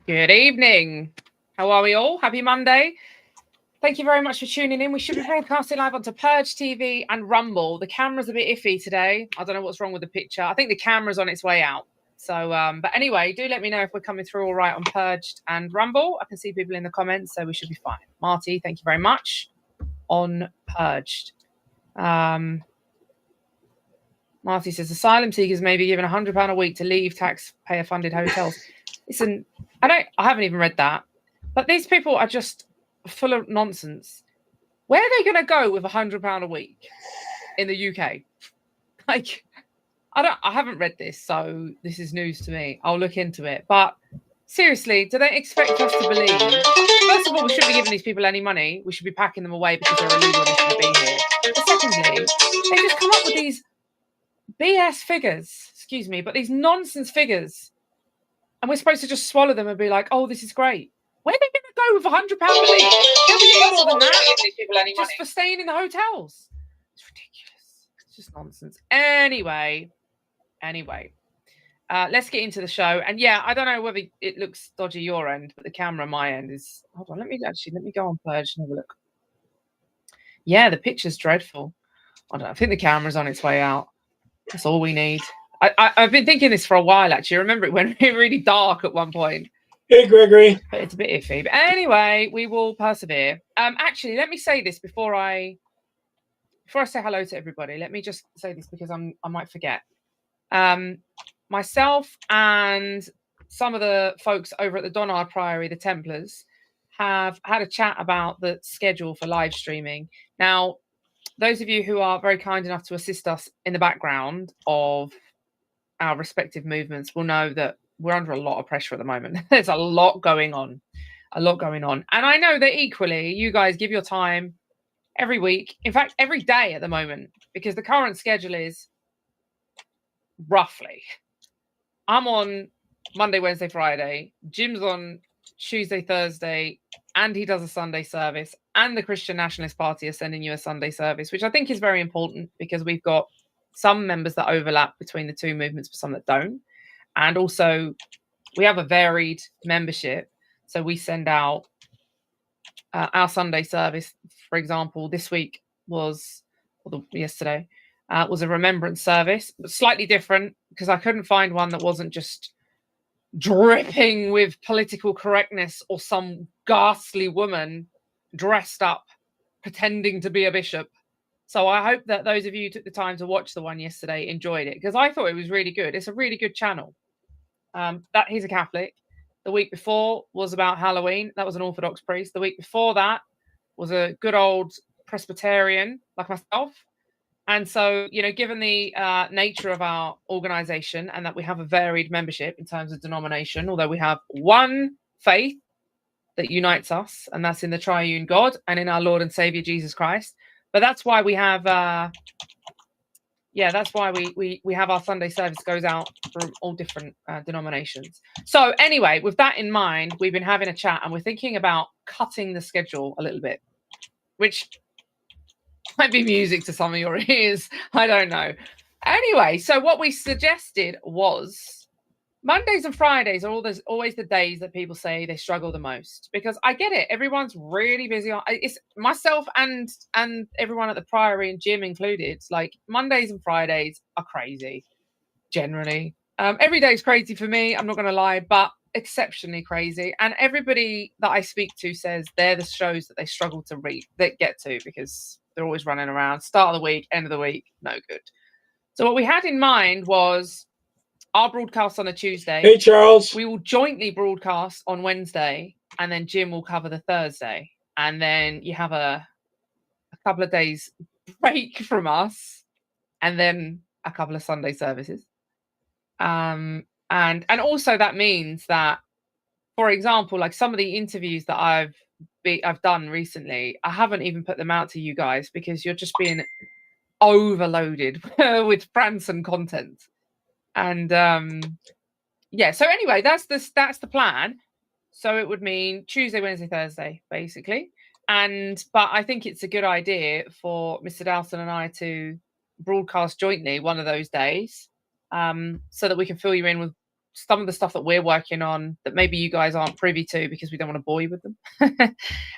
Good evening. How are we all? Happy Monday. Thank you very much for tuning in. We should be broadcasting live onto Purge TV and Rumble. The camera's a bit iffy today. I don't know what's wrong with the picture. I think the camera's on its way out. So, but anyway, do let me know if we're coming through all right on Purged and Rumble. I can see people in the comments, so we should be fine. Marty, thank you very much. On Purged. Marty says asylum seekers may be given £100 a week to leave taxpayer-funded hotels. Listen, I haven't even read that, but these people are just full of nonsense. Where are they going to go with £100 a week in the UK? Like, I haven't read this, so this is news to me. I'll look into it. But seriously, do they expect us to believe? First of all, we shouldn't be giving these people any money. We should be packing them away because they're illegal and they shouldn't be here. But secondly, they just come up with these BS figures, excuse me, but these nonsense figures. And we're supposed to just swallow them and be like, oh, this is great. Where are they going to go with £100 a week? They'll be getting more than that just for staying in the hotels. It's ridiculous. It's just nonsense. Anyway, let's get into the show. And yeah, I don't know whether it looks dodgy your end, but the camera on my end is... Hold on, let me go on Purge and have a look. Yeah, the picture's dreadful. I don't know. I think the camera's on its way out. That's all we need. I've been thinking this for a while, actually. I remember it went really dark at one point. Hey, Gregory. But it's a bit iffy. But anyway, we will persevere. Actually, let me say this before I say hello to everybody. Let me just say this because I might forget. Myself and some of the folks over at the Donard Priory, the Templars, have had a chat about the schedule for live streaming. Now, those of you who are very kind enough to assist us in the background of our respective movements will know that we're under a lot of pressure at the moment. There's a lot going on. And I know that equally, you guys give your time every week. In fact, every day at the moment, because the current schedule is roughly. I'm on Monday, Wednesday, Friday. Jim's on Tuesday, Thursday, and he does a Sunday service. And the Christian Nationalist Party are sending you a Sunday service, which I think is very important because we've got some members that overlap between the two movements, but some that don't. And also, we have a varied membership. So we send out our Sunday service, for example, this week yesterday was a remembrance service, but slightly different because I couldn't find one that wasn't just dripping with political correctness or some ghastly woman dressed up pretending to be a bishop. So I hope that those of you who took the time to watch the one yesterday enjoyed it because I thought it was really good. It's a really good channel. He's a Catholic. The week before was about Halloween. That was an Orthodox priest. The week before that was a good old Presbyterian like myself. And so, given the nature of our organization and that we have a varied membership in terms of denomination, although we have one faith that unites us, and that's in the triune God and in our Lord and Savior Jesus Christ. But that's why we have, that's why we have our Sunday service goes out from all different denominations. So anyway, with that in mind, we've been having a chat and we're thinking about cutting the schedule a little bit, which might be music to some of your ears. I don't know. Anyway, so what we suggested was Mondays and Fridays are always the days that people say they struggle the most because I get it. Everyone's really busy. It's myself and everyone at the Priory and Jim included. Like Mondays and Fridays are crazy generally. Every day is crazy for me. I'm not going to lie, but exceptionally crazy. And everybody that I speak to says they're the shows that they struggle to get to because they're always running around. Start of the week, end of the week, no good. So what we had in mind was our broadcast on a Tuesday. Hey, Charles. We will jointly broadcast on Wednesday, and then Jim will cover the Thursday. And then you have a couple of days break from us, and then a couple of Sunday services. And also that means that, for example, like some of the interviews that I've done recently, I haven't even put them out to you guys because you're just being overloaded with Branson content. And so anyway, that's the plan. So it would mean Tuesday, Wednesday, Thursday, basically. But I think it's a good idea for Mr. Dowson and I to broadcast jointly one of those days, so that we can fill you in with some of the stuff that we're working on that maybe you guys aren't privy to because we don't want to bore you with them.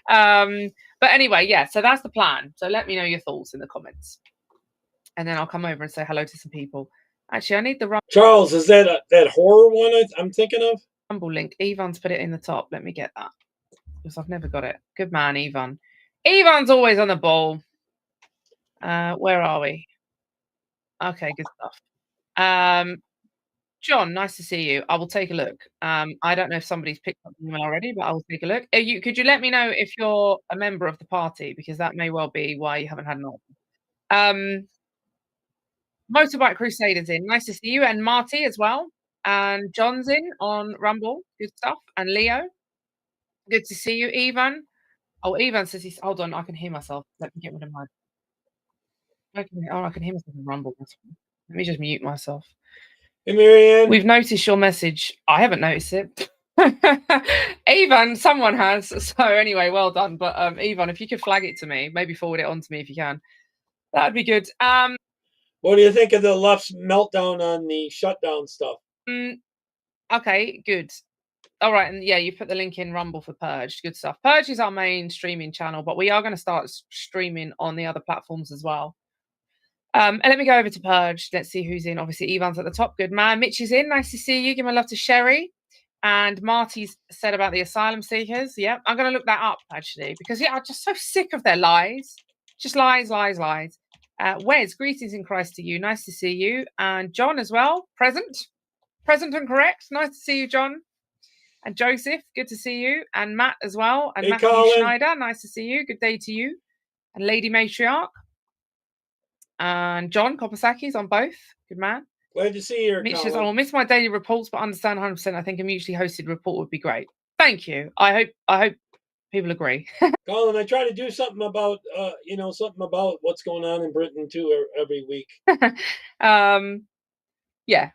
But anyway, yeah, so that's the plan. So let me know your thoughts in the comments. And then I'll come over and say hello to some people. Actually, I need the Charles, is that that horror one I'm thinking of? Rumble link. Ivan's put it in the top. Let me get that because I've never got it. Good man, Ivan. Ivan's always on the ball. Where are we? Okay, good stuff. John, nice to see you. I will take a look. I don't know if somebody's picked up the email already, but I will take a look. Could you let me know if you're a member of the party? Because that may well be why you haven't had an option. Motorbike Crusaders in. Nice to see you. And Marty as well. And John's in on Rumble. Good stuff. And Leo. Good to see you, Ivan. Oh, Ivan says he's. Hold on, I can hear myself. Let me get rid of my. I can hear myself in Rumble. Let me just mute myself. Hey, Marianne. We've noticed your message. I haven't noticed it. Ivan, someone has. So anyway, well done. But Ivan, if you could flag it to me, maybe forward it on to me if you can. That would be good. What do you think of the left's meltdown on the shutdown stuff? Okay, good. All right, and yeah, you put the link in Rumble for Purge. Good stuff. Purge is our main streaming channel, but we are going to start streaming on the other platforms as well. And let me go over to Purge. Let's see who's in. Obviously, Ivan's at the top. Good man. Mitch is in. Nice to see you. Give my love to Sherry. And Marty's said about the asylum seekers. Yeah, I'm going to look that up, actually, because, yeah, I'm just so sick of their lies. Just lies, lies, lies. Wes, greetings in Christ to you. Nice to see you. And John as well. Present and correct. Nice to see you, John. And Joseph, good to see you. And Matt as well. And hey, Matthew Colin. Schneider, nice to see you. Good day to you. And Lady Matriarch. And John Kopasaki's on both. Good man. Glad to see you. Mitch says, I will miss my daily reports, but understand 100%. I think a mutually hosted report would be great. Thank you. I hope people agree. Colin, I try to do something about something about what's going on in Britain too every week. Yeah,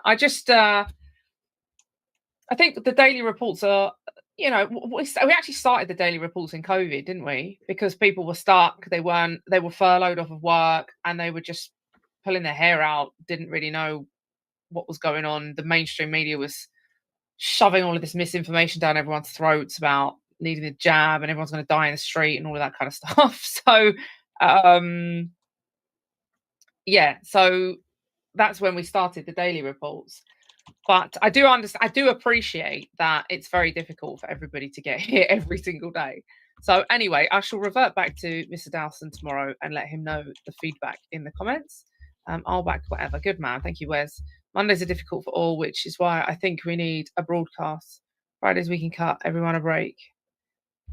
I think the daily reports are, we actually started the daily reports in COVID, didn't we? Because people were stuck, they were furloughed off of work, and they were just pulling their hair out, didn't really know what was going on. The mainstream media was shoving all of this misinformation down everyone's throats about needing a jab and everyone's going to die in the street and all of that kind of stuff. So, yeah, so that's when we started the daily reports. But I do understand, I do appreciate that it's very difficult for everybody to get here every single day. So anyway, I shall revert back to Mr. Dowson tomorrow and let him know the feedback in the comments. I'll back whatever. Good man. Thank you, Wes. Mondays are difficult for all, which is why I think we need a broadcast. Fridays we can cut everyone a break.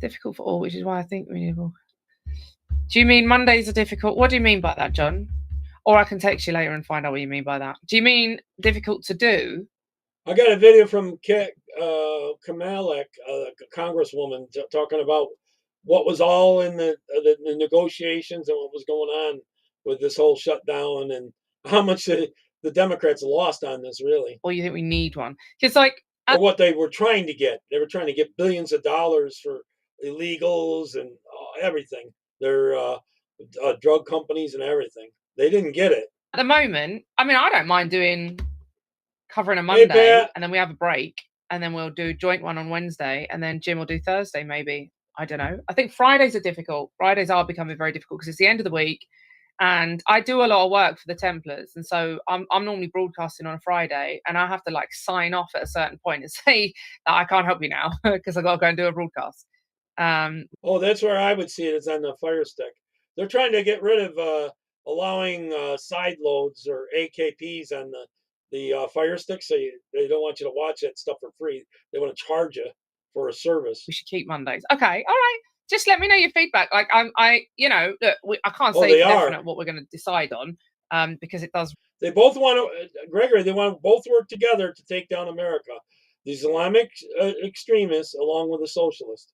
Difficult for all, which is why I think we need a broadcast. Do you mean Mondays are difficult? What do you mean by that, John? Or I can text you later and find out what you mean by that. Do you mean difficult to do? I got a video from Kamalek, a congresswoman, talking about what was all in the negotiations and what was going on with this whole shutdown and how much the Democrats lost on this, really. Or you think we need one? Because or what they were trying to get. They were trying to get billions of dollars for illegals and everything. Their drug companies and everything. They didn't get it. At the moment, I mean, I don't mind covering a Monday and then we have a break and then we'll do a joint one on Wednesday and then Jim will do Thursday maybe. I don't know. I think Fridays are difficult. Fridays are becoming very difficult because it's the end of the week and I do a lot of work for the Templars. And so I'm normally broadcasting on a Friday and I have to sign off at a certain point and say that I can't help you now because I've got to go and do a broadcast. That's where I would see it, is on the Fire Stick. They're trying to get rid of allowing side loads or AKPs on the Fire Stick, so they don't want you to watch that stuff for free. They want to charge you for a service. We should keep Mondays. Okay, all right. Just let me know your feedback. Look, I can't say for definite what we're going to decide on, because it does. They both want to, Gregory. They want to both work together to take down America. The Islamic extremists, along with the socialists.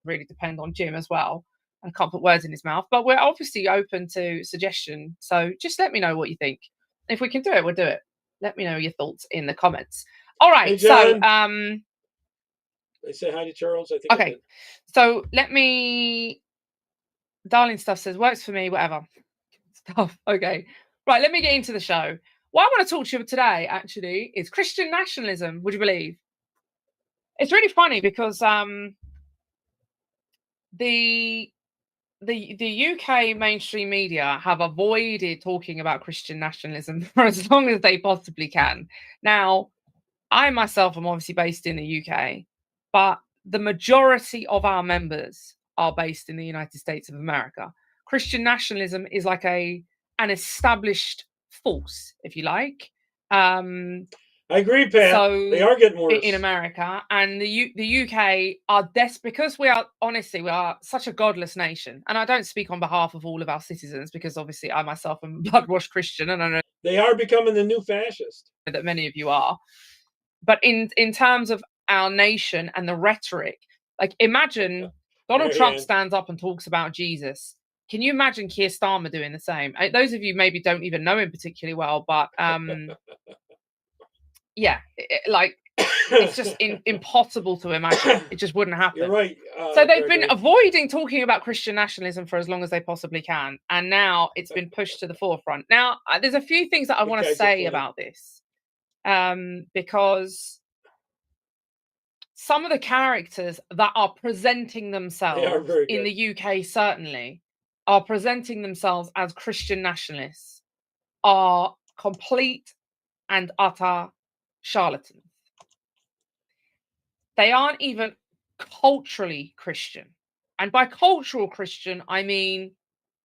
Really depend on Jim as well. I can't put words in his mouth, but we're obviously open to suggestion. So just let me know what you think. If we can do it, we'll do it. Let me know your thoughts in the comments. All right. Hey, so they say hi to Charles. I think. Okay. So let me. Darling Stuff says works for me. Whatever stuff. Okay. Right. Let me get into the show. what I want to talk to you today, actually, is Christian nationalism. Would you believe? It's really funny because the UK mainstream media have avoided talking about Christian nationalism for as long as they possibly can. Now, I myself am obviously based in the UK, but the majority of our members are based in the United States of America. Christian nationalism is like an established force, if you like. I agree, Pat. So they are getting worse in America, and the UK are because we are such a godless nation. And I don't speak on behalf of all of our citizens, because obviously I myself am a blood-washed Christian, and I know they are becoming the new fascist. That many of you are. But in terms of our nation and the rhetoric, like, imagine Donald Trump stands up and talks about Jesus. Can you imagine Keir Starmer doing the same? Those of you maybe don't even know him particularly well, but yeah, it's just impossible to imagine. It just wouldn't happen. You're right. So they've been avoiding talking about Christian nationalism for as long as they possibly can, and now it's been pushed to the forefront. Now, there's a few things that I want to say about this, because some of the characters that are presenting themselves in the UK certainly are presenting themselves as Christian nationalists are complete and utter charlatans. They aren't even culturally Christian. And by cultural Christian, I mean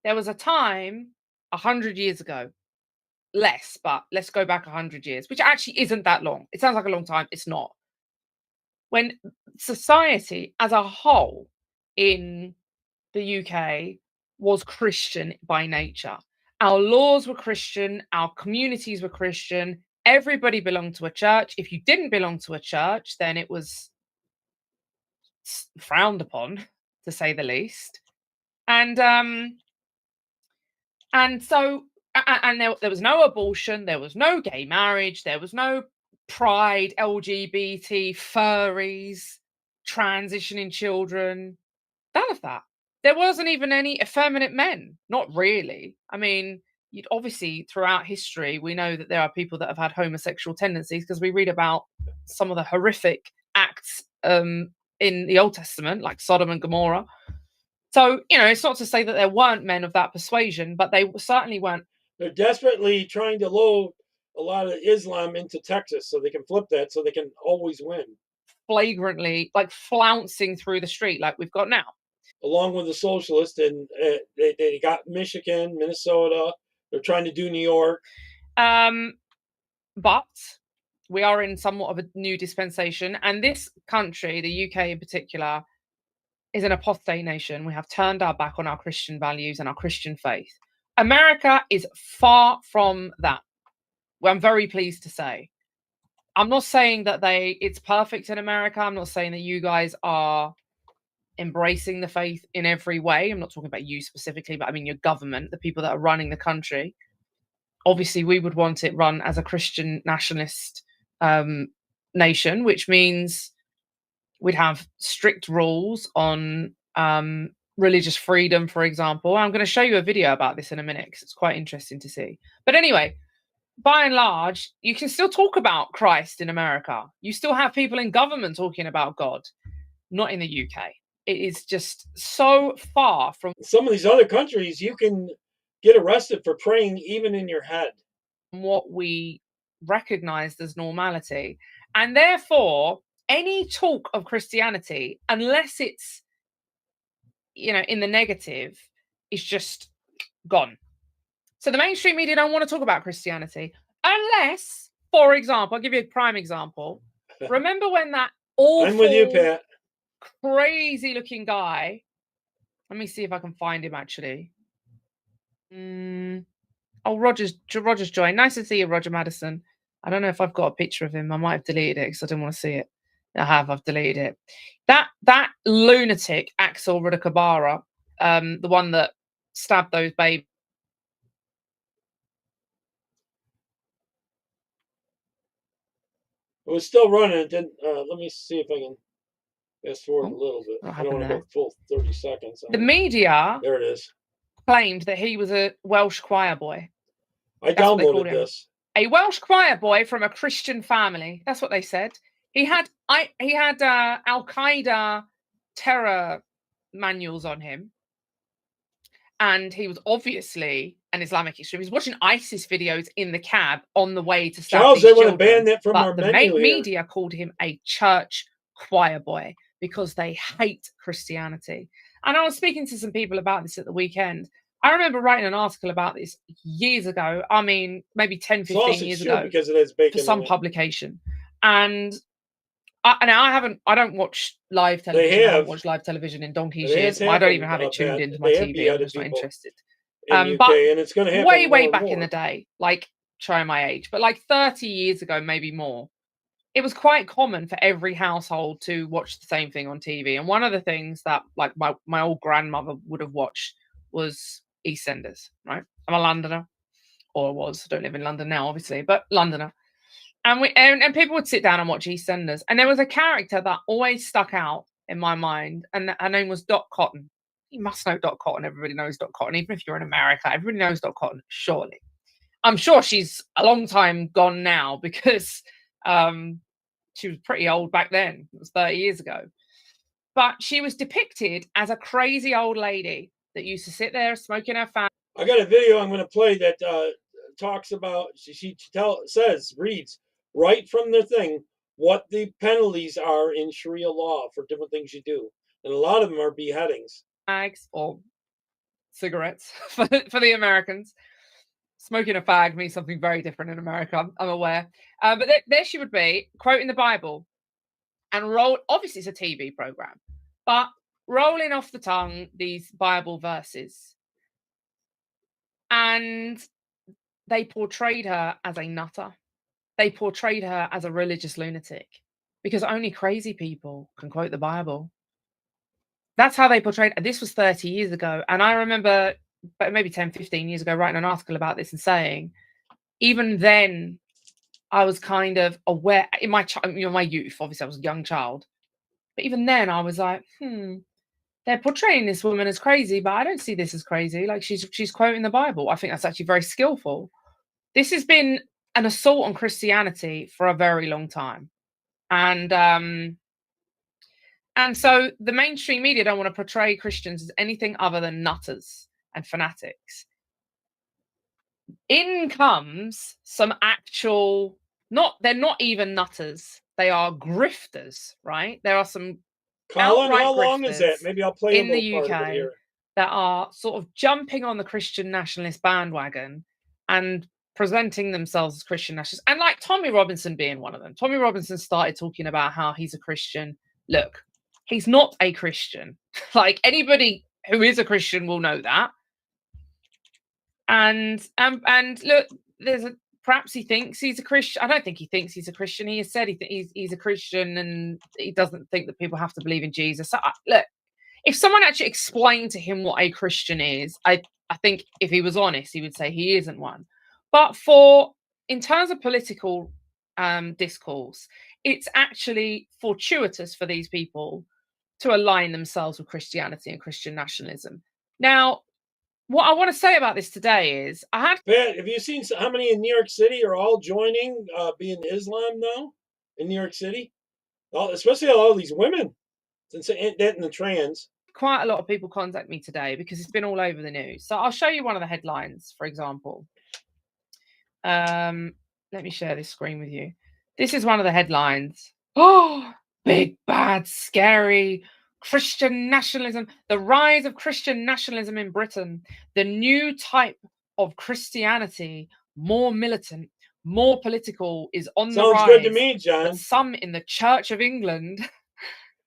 there was a time 100 years ago, less, but let's go back 100 years, which actually isn't that long. It sounds like a long time. It's not. When society as a whole in the UK was Christian by nature. Our laws were Christian, our communities were Christian, everybody belonged to a church. If you didn't belong to a church, then it was frowned upon, to say the least. And so there was no abortion, there was no gay marriage, there was no pride, LGBT, furries, transitioning children, none of that. There wasn't even any effeminate men, not really. I mean, you'd obviously throughout history, we know that there are people that have had homosexual tendencies, because we read about some of the horrific acts in the Old Testament, like Sodom and Gomorrah. So, it's not to say that there weren't men of that persuasion, but they certainly weren't. They're desperately trying to load a lot of Islam into Texas so they can flip that, so they can always win. Flagrantly, like flouncing through the street like we've got now. Along with the socialists, and they got Michigan, Minnesota. They're trying to do New York. But we are in somewhat of a new dispensation, and this country, the UK in particular, is an apostate nation. We have turned our back on our Christian values and our Christian faith. America is far from that. Well, I'm very pleased to say. I'm not saying that it's perfect in America. I'm not saying that you guys are embracing the faith in every way. I'm not talking about you specifically, but I mean your government, the people that are running the country. Obviously, we would want it run as a Christian nationalist nation, which means we'd have strict rules on religious freedom, for example. I'm going to show you a video about this in a minute because it's quite interesting to see. But anyway, by and large, you can still talk about Christ in America. You still have people in government talking about God, not in the UK. It is just so far from some of these other countries. You can get arrested for praying even in your head. What we recognized as normality. And therefore, any talk of Christianity, unless it's, in the negative, is just gone. So the mainstream media don't want to talk about Christianity unless, for example, I'll give you a prime example. Remember when that awful, I'm with you, Pat, crazy looking guy, let me see if I can find him actually. Oh, Roger's joined. Nice to see you, Roger Madison. I don't know if I've got a picture of him. I might have deleted it because I didn't want to see it. I've deleted it. That lunatic Axel Rudakabara, the one that stabbed those babies. It was still running. It didn't. Let me see if I can fast forward a little bit. I don't want to go full 30 seconds. The media, there it is, claimed that he was a Welsh choir boy. I downloaded this. a Welsh choir boy from a Christian family. That's what they said. He had Al Qaeda terror manuals on him, and he was obviously an Islamic extremist. He was watching ISIS videos in the cab on the way to stab Charles, these they want to children. ban that from But our the menu here. media called him a church choir boy because they hate Christianity. And I was speaking to some people about this at the weekend. I remember writing an article about this years ago. I mean, maybe 10, 15 Sausage years too, ago because it has bacon for some in it. publication. And I don't watch live television. They I haven't have. watched live television in donkey's It years. has I don't even happened, have it tuned Pat. into my They have TV. I'm beheaded just not people interested. in UK, But and it's going to happen way more back and in more. the day, like try my age, but like 30 years ago, maybe more, it was quite common for every household to watch the same thing on TV. And one of the things that like my old grandmother would have watched was EastEnders, right? I'm a Londoner, or was. I don't live in London now, obviously, but Londoner. And people would sit down and watch EastEnders. And there was a character that always stuck out in my mind, and her name was Dot Cotton. You must know Dot Cotton. Everybody knows Dot Cotton. Even if you're in America, everybody knows Dot Cotton, surely. I'm sure she's a long time gone now because she was pretty old back then. It was 30 years ago. But she was depicted as a crazy old lady that used to sit there smoking her fan. I got a video I'm going to play that talks about, reads right from the thing what the penalties are in Sharia law for different things you do. And a lot of them are beheadings. Fags or cigarettes for the Americans. Smoking a fag means something very different in America, I'm aware. But there she would be, quoting the Bible and obviously it's a TV program, but rolling off the tongue these Bible verses. And they portrayed her as a nutter. They portrayed her as a religious lunatic because only crazy people can quote the Bible. That's how they portrayed it. This was 30 years ago. And I remember maybe 10, 15 years ago writing an article about this and saying, even then, I was kind of aware in my youth. Obviously, I was a young child, but even then, I was like, they're portraying this woman as crazy, but I don't see this as crazy. Like she's quoting the Bible. I think that's actually very skillful. This has been an assault on Christianity for a very long time, and so the mainstream media don't want to portray Christians as anything other than nutters and fanatics. In comes some actual, they're not even nutters. They are grifters, right? There are some Colin, outright how long is that? grifters Maybe I'll play a in the little part of it UK here. that are sort of jumping on the Christian nationalist bandwagon and presenting themselves as Christian nationalists. And like Tommy Robinson being one of them. Tommy Robinson started talking about how he's a Christian. Look, he's not a Christian. Like anybody who is a Christian will know that. And look, perhaps he thinks he's a Christian. I don't think he thinks he's a Christian. He has said he's a Christian, and he doesn't think that people have to believe in Jesus. So, look, if someone actually explained to him what a Christian is, I think if he was honest, he would say he isn't one. But in terms of political discourse, it's actually fortuitous for these people to align themselves with Christianity and Christian nationalism. Now, what I want to say about this today is Pat, have you seen how many in New York City are all joining being Islam now in New York City? Especially all these women, since that and the trans. Quite a lot of people contact me today because it's been all over the news. So I'll show you one of the headlines, for example. Let me share this screen with you. This is one of the headlines. Oh, big, bad, scary Christian nationalism. The rise of Christian nationalism in Britain. The new type of Christianity, more militant, more political, is on the rise. Sounds good to me, John. But some in the Church of England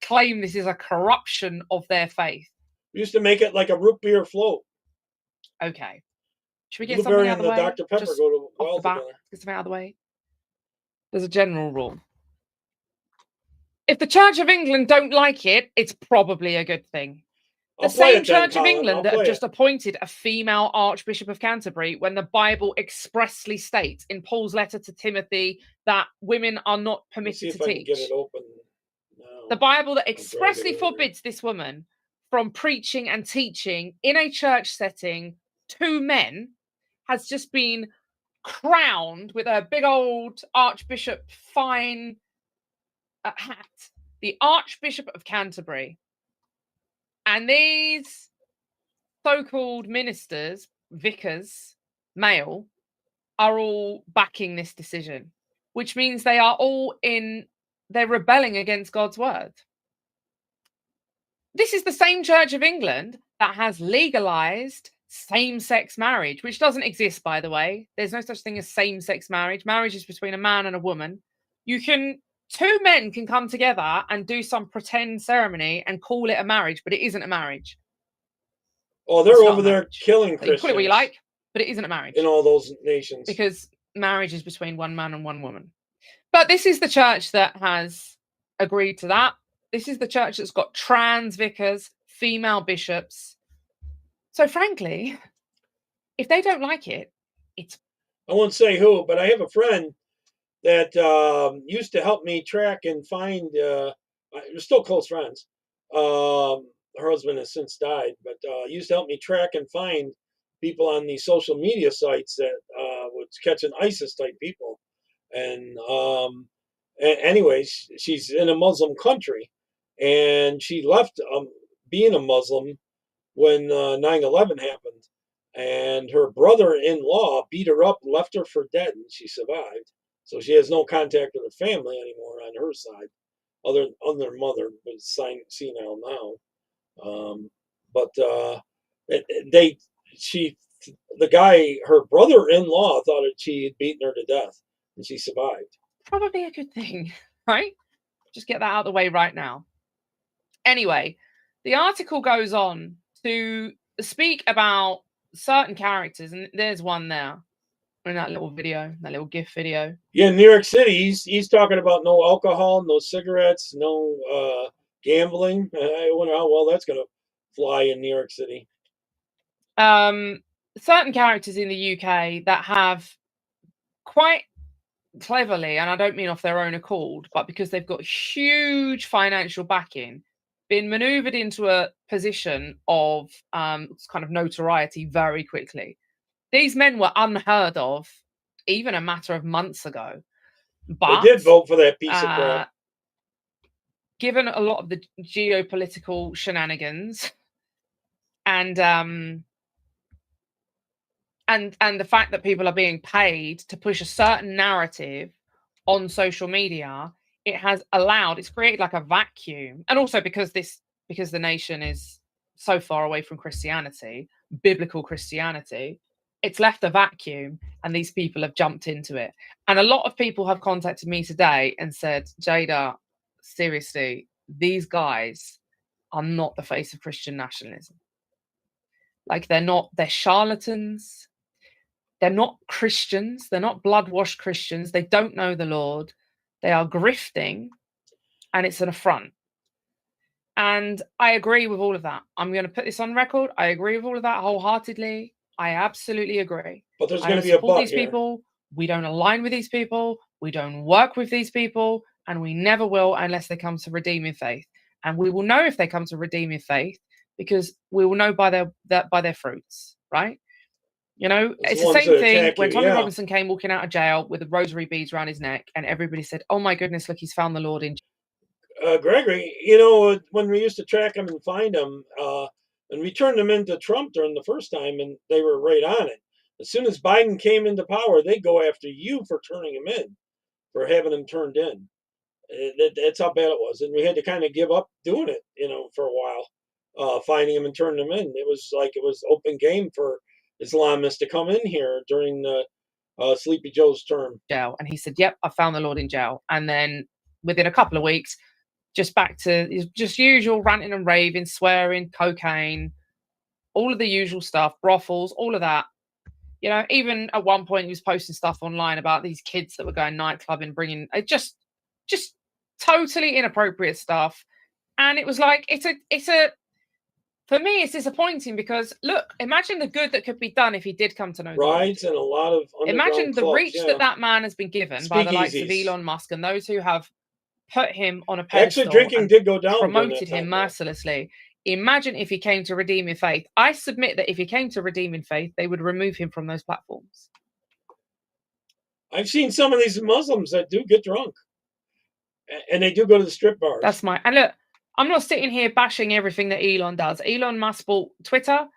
claim this is a corruption of their faith. We used to make it like a root beer float. Okay. Should we get something out of the way? Dr. Pepper Just go to off the bat, get something out of the way. There's a general rule. If the Church of England don't like it, it's probably a good thing. The same Church of England that have just appointed a female Archbishop of Canterbury when the Bible expressly states in Paul's letter to Timothy that women are not permitted to teach. Get it open. The Bible that expressly forbids this woman from preaching and teaching in a church setting to men has just been crowned with a big old Archbishop fine hat, the Archbishop of Canterbury. And these so-called ministers, vicars, male, are all backing this decision, which means they are all they're rebelling against God's word. This is the same Church of England that has legalized same-sex marriage, which doesn't exist, by the way. There's no such thing as same-sex marriage. Marriage is between a man and a woman. Two men can come together and do some pretend ceremony and call it a marriage, but it isn't a marriage. Oh, they're over there killing Christians. You call it what you like, but it isn't a marriage. In all those nations. Because marriage is between one man and one woman. But this is the church that has agreed to that. This is the church that's got trans vicars, female bishops. So frankly, if they don't like it, it's... I won't say who, but I have a friend that used to help me track and find... we're still close friends. Her husband has since died, but used to help me track and find people on these social media sites that was catching ISIS-type people. And anyways, she's in a Muslim country. And she left being a Muslim when 9/11 happened. And her brother-in-law beat her up, left her for dead, and she survived. So she has no contact with her family anymore on her side, other than her mother, but senile now. The guy, her brother-in-law, thought that she had beaten her to death, and she survived. Probably a good thing, right? Just get that out of the way right now. Anyway, the article goes on to speak about certain characters, and there's one there in that little video, that little GIF video. Yeah, in New York City, he's talking about no alcohol, no cigarettes, no gambling. I wonder how well that's going to fly in New York City. Certain characters in the UK that have quite cleverly, and I don't mean off their own accord, but because they've got huge financial backing, been maneuvered into a position of kind of notoriety very quickly. These men were unheard of even a matter of months ago. But they did vote for that piece of crap. Given a lot of the geopolitical shenanigans and the fact that people are being paid to push a certain narrative on social media, it's created like a vacuum. And also because the nation is so far away from Christianity, biblical Christianity, it's left a vacuum, and these people have jumped into it. And a lot of people have contacted me today and said, Jada, seriously, these guys are not the face of Christian nationalism. Like, they're charlatans. They're not Christians. They're not blood-washed Christians. They don't know the Lord. They are grifting, and it's an affront. And I agree with all of that. I'm going to put this on record. I agree with all of that wholeheartedly. I absolutely agree. But there's going to be a but these here. People. We don't align with these people. We don't work with these people, and we never will unless they come to redeeming faith. And we will know if they come to redeeming faith because we will know by their fruits, right? You know, it's the same thing when Tommy Robinson came walking out of jail with the rosary beads around his neck, and everybody said, "Oh my goodness, look, he's found the Lord in." Gregory, you know, when we used to track him and find him, and we turned them into Trump during the first time, and they were right on it. As soon as Biden came into power, they go after you for turning him in, for having him turned in. That's how bad it was, and we had to kind of give up doing it, you know, for a while, finding him and turning him in. It was open game for Islamists to come in here during Sleepy Joe's term. Jail, and he said, "Yep, I found the Lord in jail." And then within a couple of weeks, just back to just usual ranting and raving, swearing, cocaine, all of the usual stuff, brothels, all of that. You know, even at one point he was posting stuff online about these kids that were going nightclubbing, bringing just totally inappropriate stuff. And it was like, for me, it's disappointing because look, imagine the good that could be done if he did come to know. Rides and a lot of imagine the clubs, reach that man has been given by the likes of Elon Musk and those who have put him on a pedestal. Actually, drinking did go down. Promoted him mercilessly. Imagine if he came to redeeming faith. I submit that if he came to redeeming faith, they would remove him from those platforms. I've seen some of these Muslims that do get drunk, and they do go to the strip bars. That's and look, I'm not sitting here bashing everything that Elon does. Elon Musk bought Twitter.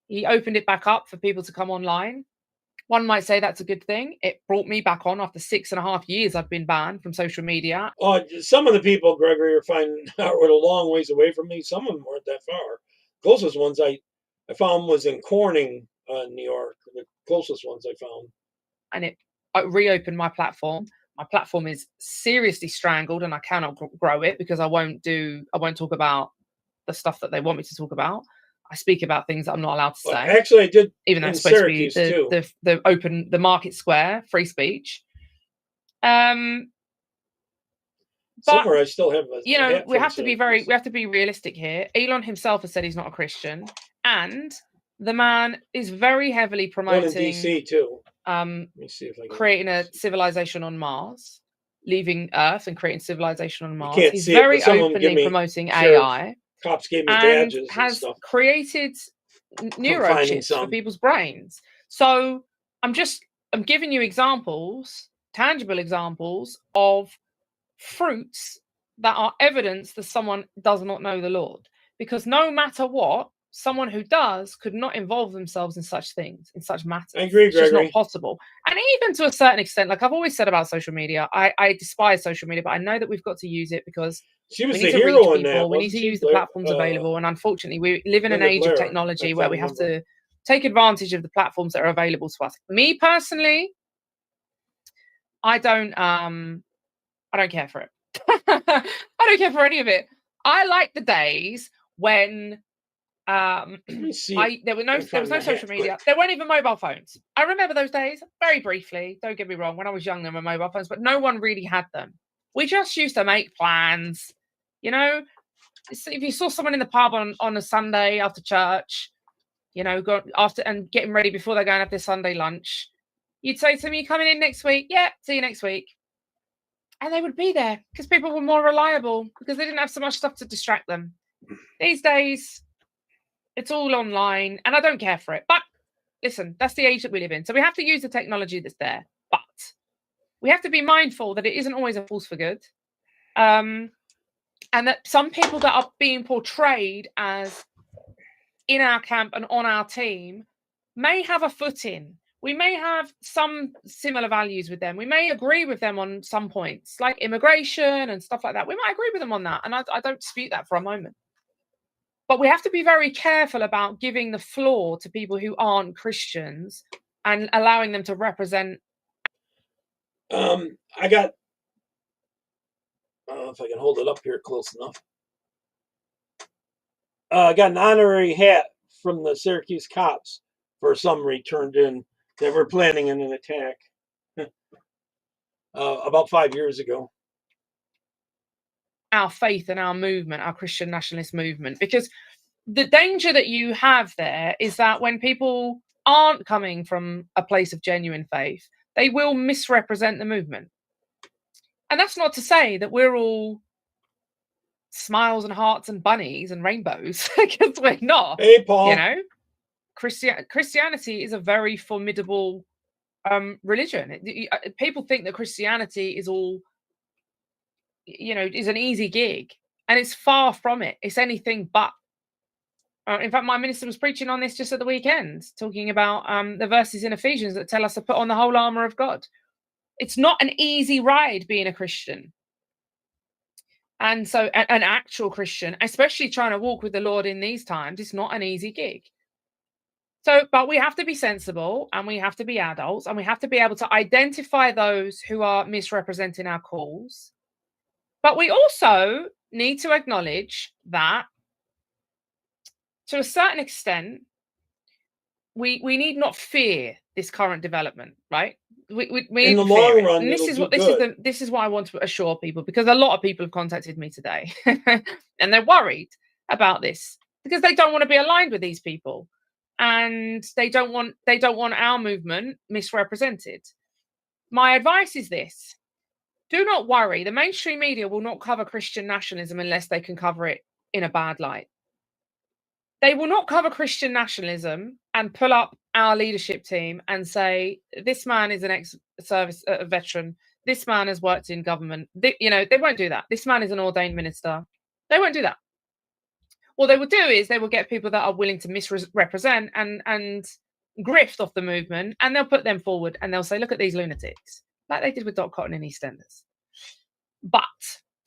He opened it back up for people to come online. One might say that's a good thing. It brought me back on after 6.5 years I've been banned from social media. Some of the people, Gregory, are finding out were a long ways away from me. Some of them weren't that far. Closest ones I found was in Corning, New York. The closest ones I found. And it reopened my platform. My platform is seriously strangled, and I cannot grow it because I won't talk about the stuff that they want me to talk about. I speak about things that I'm not allowed to say. Actually, I did. Even though it's supposed to be the market square, free speech. Somewhere I still have. We have to be realistic here. Elon himself has said he's not a Christian, and the man is very heavily promoting. One in DC too. Let me see if I can creating a civilization on Mars, leaving Earth and creating civilization on Mars. He's very openly promoting AI. Cops gave me badges and has stuff. Created neurochips for people's brains. So I'm giving you examples, tangible examples of fruits that are evidence that someone does not know the Lord. Because no matter what, someone who does could not involve themselves in such things, in such matters. I agree, Gregory. It's just not possible. And even to a certain extent, like I've always said about social media, I despise social media, but I know that we've got to use it because she was we need the to hero reach in people. that. We need to use the platforms available. And unfortunately, we live in an age of technology where we have to take advantage of the platforms that are available to us. Me personally, I don't care for it. I don't care for any of it. I like the days when there was no social media. There weren't even mobile phones. I remember those days very briefly. Don't get me wrong. When I was young, there were mobile phones, but no one really had them. We just used to make plans. If you saw someone in the pub on a Sunday after church, go after and getting ready before they're going to have their Sunday lunch, you'd say to me, "You coming in next week?" "Yeah, see you next week." And they would be there because people were more reliable because they didn't have so much stuff to distract them. These days, it's all online, and I don't care for it. But listen, that's the age that we live in. So we have to use the technology that's there. But we have to be mindful that it isn't always a force for good. And that some people that are being portrayed as in our camp and on our team may have a foot in. We may have some similar values with them. We may agree with them on some points, like immigration and stuff like that. We might agree with them on that. And I don't dispute that for a moment. But we have to be very careful about giving the floor to people who aren't Christians and allowing them to represent. I got, I don't know if I can hold it up here close enough. I got an honorary hat from the Syracuse cops for a summary turned in that were planning an attack about 5 years ago. Our faith and our movement, our Christian nationalist movement, because the danger that you have there is that when people aren't coming from a place of genuine faith, they will misrepresent the movement. And that's not to say that we're all smiles and hearts and bunnies and rainbows, because we're not. Hey, Paul. Christianity is a very formidable religion. People think that Christianity is all, is an easy gig, and it's far from it. It's anything but. In fact, my minister was preaching on this just at the weekend, talking about the verses in Ephesians that tell us to put on the whole armor of God. It's not an easy ride being a Christian. And so an actual Christian, especially trying to walk with the Lord in these times, is not an easy gig. So, but we have to be sensible, and we have to be adults, and we have to be able to identify those who are misrepresenting our cause. But we also need to acknowledge that, to a certain extent, we need not fear this current development, right? We in the long run, this is what I want to assure people, because a lot of people have contacted me today, and they're worried about this because they don't want to be aligned with these people, and they don't want our movement misrepresented. My advice is this: do not worry. The mainstream media will not cover Christian nationalism unless they can cover it in a bad light. They will not cover Christian nationalism and pull up our leadership team and say, this man is an ex-service veteran. This man has worked in government. They won't do that. This man is an ordained minister. They won't do that. What they will do is they will get people that are willing to misrepresent and grift off the movement, and they'll put them forward and they'll say, look at these lunatics, like they did with Dot Cotton and EastEnders. But,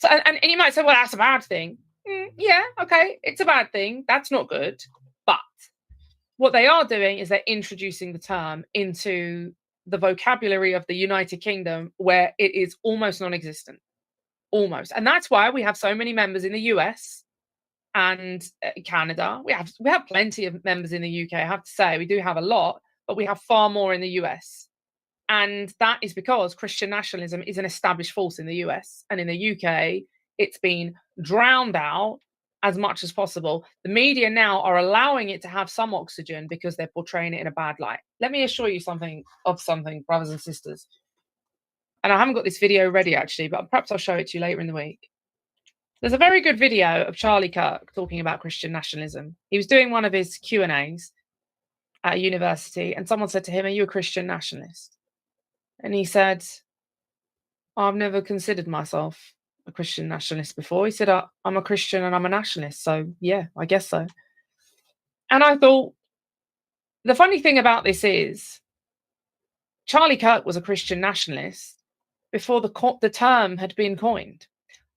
and you might say, well, that's a bad thing. Yeah, okay, it's a bad thing. That's not good. But what they are doing is they're introducing the term into the vocabulary of the United Kingdom, where it is almost non-existent. Almost. And that's why we have so many members in the US and Canada. We have plenty of members in the UK, I have to say. We do have a lot, but we have far more in the US. And that is because Christian nationalism is an established force in the US. And in the UK, it's been drowned out as much as possible. The media now are allowing it to have some oxygen because they're portraying it in a bad light. Let me assure you something, brothers and sisters. And I haven't got this video ready, actually, but perhaps I'll show it to you later in the week. There's a very good video of Charlie Kirk talking about Christian nationalism. He was doing one of his Q&As at a university, and someone said to him, are you a Christian nationalist? And he said, I've never considered myself a Christian nationalist before. He said, I'm a Christian and I'm a nationalist, so yeah, I guess so. And I thought, the funny thing about this is, Charlie Kirk was a Christian nationalist before the term had been coined.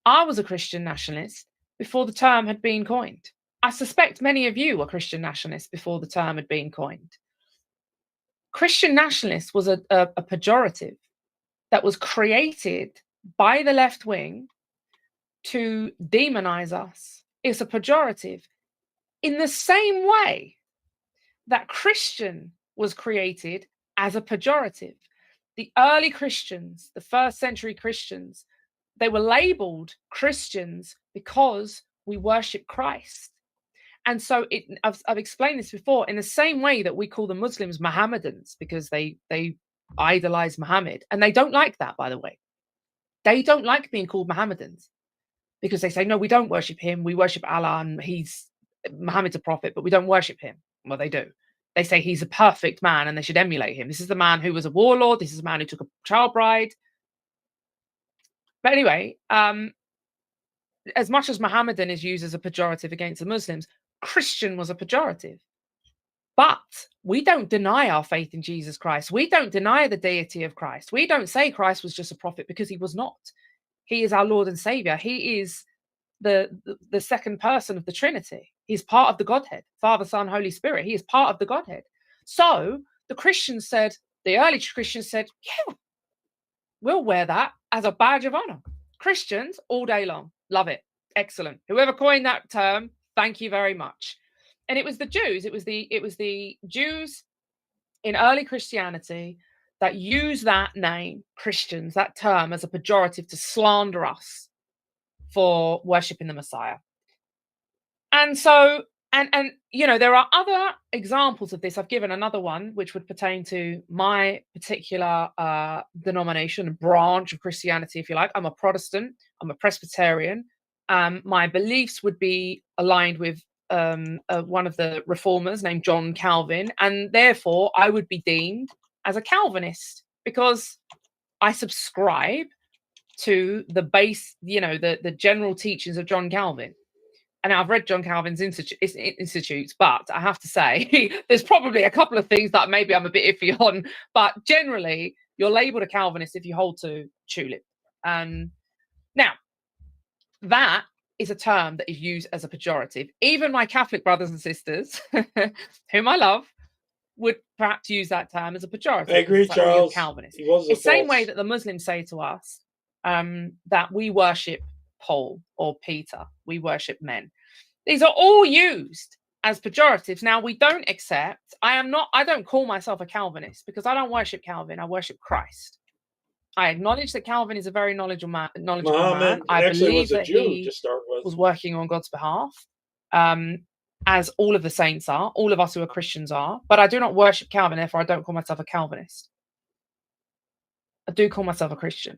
I was a Christian nationalist before the term had been coined. I suspect many of you were Christian nationalists before the term had been coined. Christian nationalist was a pejorative that was created by the left wing to demonize us. It's a pejorative in the same way that Christian was created as a pejorative. The early Christians, the first century Christians, they were labeled Christians because we worship Christ. And so I've explained this before, in the same way that we call the Muslims Mohammedans because they idolize Muhammad. And they don't like that, by the way. They don't like being called Mohammedans because they say, no, we don't worship him. We worship Allah and Muhammad's a prophet, but we don't worship him. Well, they do. They say he's a perfect man and they should emulate him. This is the man who was a warlord. This is a man who took a child bride. But anyway, as much as Mohammedan is used as a pejorative against the Muslims, Christian was a pejorative. But we don't deny our faith in Jesus Christ. We don't deny the deity of Christ. We don't say Christ was just a prophet, because he was not. He is our Lord and Savior. He is the second person of the Trinity. He's part of the Godhead, Father, Son, Holy Spirit. He is part of the Godhead. So the early Christians said, yeah, we'll wear that as a badge of honor. Christians all day long. Love it. Excellent. Whoever coined that term, thank you very much. And it was the Jews. It was the Jews in early Christianity that used that name, Christians, that term, as a pejorative to slander us for worshiping the Messiah. And so, and there are other examples of this. I've given another one which would pertain to my particular denomination, branch of Christianity, if you like. I'm a Protestant. I'm a Presbyterian. My beliefs would be aligned with one of the reformers named John Calvin, and therefore I would be deemed as a Calvinist because I subscribe to the base, the general teachings of John Calvin. And I've read John Calvin's institutes, but I have to say there's probably a couple of things that maybe I'm a bit iffy on, but generally you're labeled a Calvinist if you hold to Tulip. Now, that is a term that is used as a pejorative. Even my Catholic brothers and sisters, whom I love, would perhaps use that term as a pejorative. I agree, Charles. Calvinist. It's the same way that the Muslims say to us that we worship Paul or Peter. We worship men. These are all used as pejoratives. Now, we don't accept, I don't call myself a Calvinist because I don't worship Calvin. I worship Christ. I acknowledge that Calvin is a very knowledgeable man. I believe that he was working on God's behalf, as all of the saints are, all of us who are Christians are. But I do not worship Calvin, therefore I don't call myself a Calvinist. I do call myself a Christian.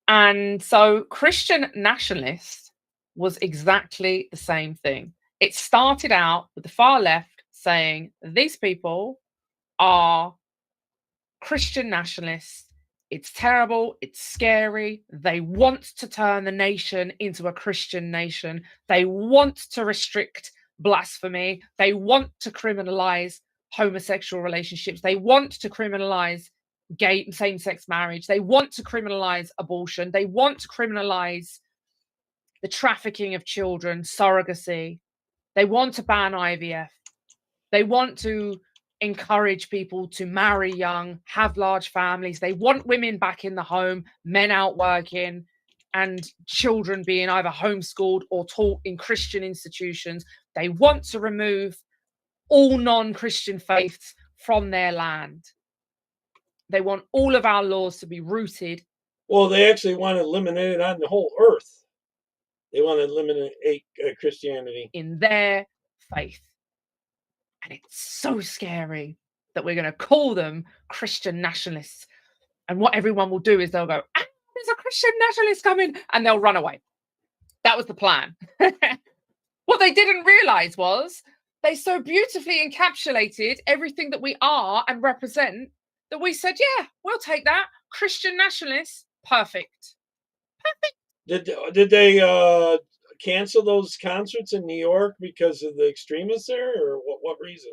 And so Christian nationalist was exactly the same thing. It started out with the far left saying these people are Christian nationalists. It's terrible. It's scary. They want to turn the nation into a Christian nation. They want to restrict blasphemy. They want to criminalize homosexual relationships. They want to criminalize gay same-sex marriage. They want to criminalize abortion. They want to criminalize the trafficking of children, surrogacy. They want to ban IVF. They want to encourage people to marry young, have large families. They want women back in the home, men out working, and children being either homeschooled or taught in Christian institutions. They want to remove all non-Christian faiths from their land. They want all of our laws to be rooted. Well, they actually want to eliminate it on the whole earth. They want to eliminate Christianity in their faith. And it's so scary that we're going to call them Christian nationalists. And what everyone will do is they'll go, there's a Christian nationalist coming, and they'll run away. That was the plan. What they didn't realize was they so beautifully encapsulated everything that we are and represent that we said, yeah, we'll take that. Christian nationalists, perfect. Did they cancel those concerts in New York because of the extremists there, or what reason?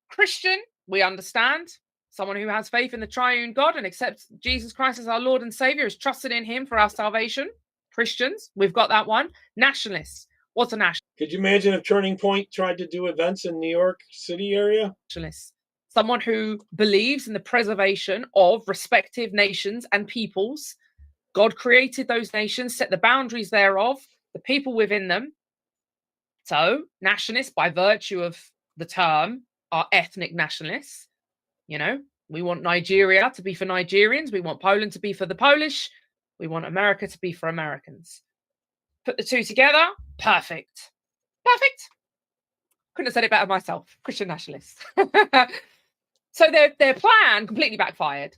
Christian, we understand. Someone who has faith in the triune God and accepts Jesus Christ as our Lord and Savior, is trusted in him for our salvation. Christians, we've got that one. Nationalists. What's a nationalist? Could you imagine if Turning Point tried to do events in New York City area? Nationalists. Someone who believes in the preservation of respective nations and peoples. God created those nations, set the boundaries thereof, the people within them. So, nationalists, by virtue of the term, are ethnic nationalists. You know, we want Nigeria to be for Nigerians. We want Poland to be for the Polish. We want America to be for Americans. Put the two together, perfect. Perfect. Couldn't have said it better myself. Christian nationalists. So their plan completely backfired.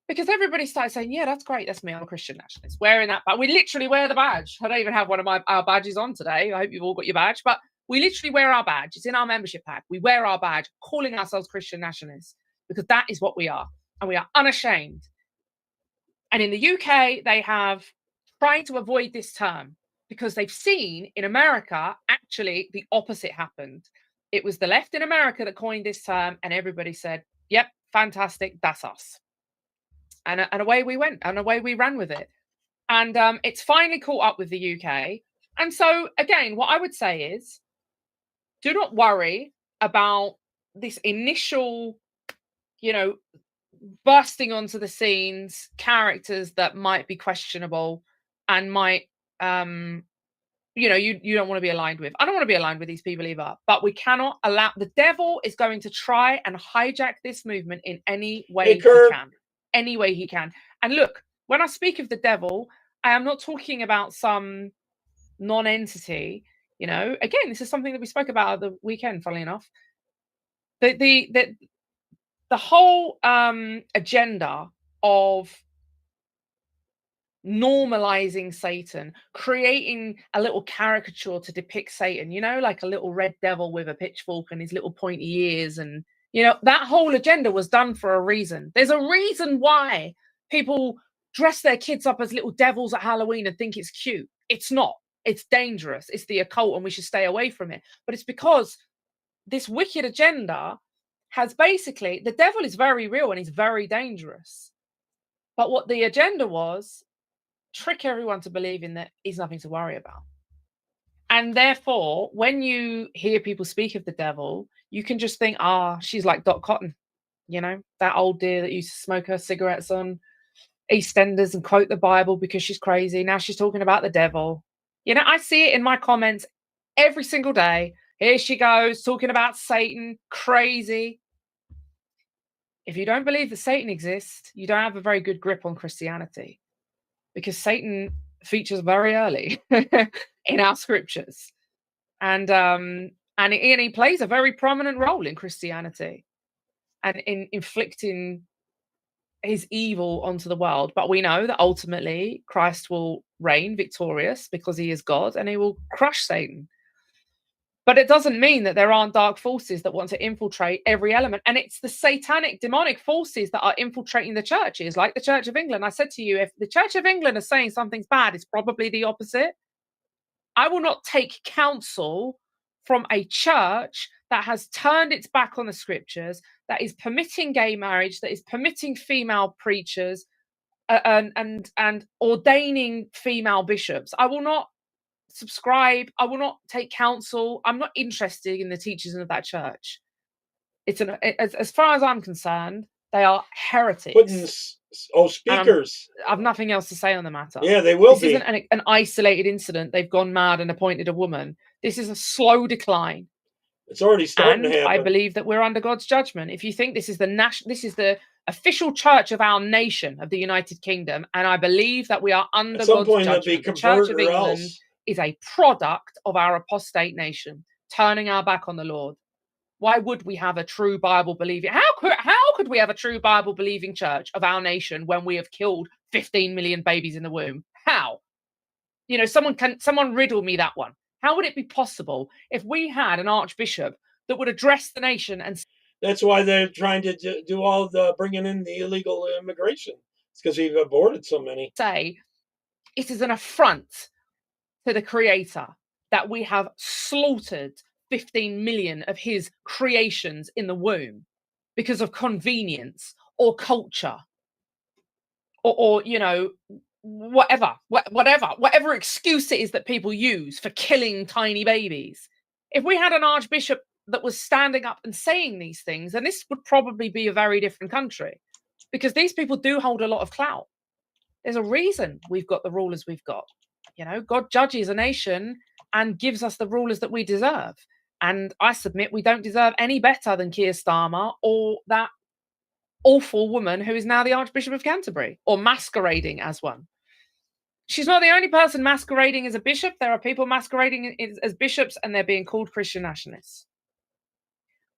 Because everybody started saying, yeah, that's great. That's me. I'm a Christian nationalist. Wearing that badge. We literally wear the badge. I don't even have one of our badges on today. I hope you've all got your badge. But we literally wear our badge. It's in our membership pack. We wear our badge, calling ourselves Christian nationalists, because that is what we are. And we are unashamed. And in the UK, they have tried to avoid this term because they've seen in America, actually, the opposite happened. It was the left in America that coined this term, and everybody said, yep, fantastic, that's us. And away we went, and away we ran with it. And it's finally caught up with the UK. And so, again, what I would say is, do not worry about this initial, bursting onto the scenes, characters that might be questionable and might, you don't want to be aligned with. I don't want to be aligned with these people either. But we cannot allow, the devil is going to try and hijack this movement in any way he can. Any way he can. And look, when I speak of the devil, I am not talking about some non-entity. Again, this is something that we spoke about at the weekend, funnily enough. The whole agenda of normalizing Satan, creating a little caricature to depict Satan, like a little red devil with a pitchfork and his little pointy ears, and that whole agenda was done for a reason. There's a reason why people dress their kids up as little devils at Halloween and think it's cute. It's not. It's dangerous. It's the occult, and we should stay away from it. But it's because this wicked agenda has basically, the devil is very real and he's very dangerous. But what the agenda was, trick everyone to believing that he's nothing to worry about. And therefore, when you hear people speak of the devil, you can just think, she's like Dot Cotton, that old dear that used to smoke her cigarettes on EastEnders and quote the Bible because she's crazy. Now she's talking about the devil. I see it in my comments every single day. Here she goes, talking about Satan, crazy. If you don't believe that Satan exists, you don't have a very good grip on Christianity, because Satan features very early in our scriptures. And he plays a very prominent role in Christianity and in inflicting his evil onto the world. But we know that ultimately Christ will reign victorious because he is God, and he will crush Satan. But it doesn't mean that there aren't dark forces that want to infiltrate every element. And it's the satanic, demonic forces that are infiltrating the churches, like the Church of England. I said to you, if the Church of England is saying something's bad, it's probably the opposite. I will not take counsel from a church that has turned its back on the scriptures, that is permitting gay marriage, that is permitting female preachers, and ordaining female bishops. I will not subscribe. I will not take counsel. I'm not interested in the teachings of that church. As far as I'm concerned, they are heretics. Speakers. I have nothing else to say on the matter. Yeah, they will be. This isn't an isolated incident. They've gone mad and appointed a woman. This is a slow decline. It's already starting to happen. I believe that we're under God's judgment. If you think this is the official church of our nation, of the United Kingdom, and I believe that we are under God's judgment. The Church of England is a product of our apostate nation, turning our back on the Lord. Why would we have a true Bible believing? How could we have a true Bible believing church of our nation when we have killed 15 million babies in the womb? How? You know, someone riddle me that one. How would it be possible if we had an archbishop that would address the nation? And that's why they're trying to do all the bringing in the illegal immigration. It's because we've aborted so many. Say it is an affront to the Creator that we have slaughtered 15 million of his creations in the womb because of convenience or culture or you know, whatever excuse it is that people use for killing tiny babies. If we had an archbishop that was standing up and saying these things, then this would probably be a very different country, because these people do hold a lot of clout. There's a reason we've got the rulers we've got. You know, God judges a nation and gives us the rulers that we deserve. And I submit we don't deserve any better than Keir Starmer or that awful woman who is now the Archbishop of Canterbury, or masquerading as one. She's not the only person masquerading as a bishop. There are people masquerading as bishops and they're being called Christian nationalists.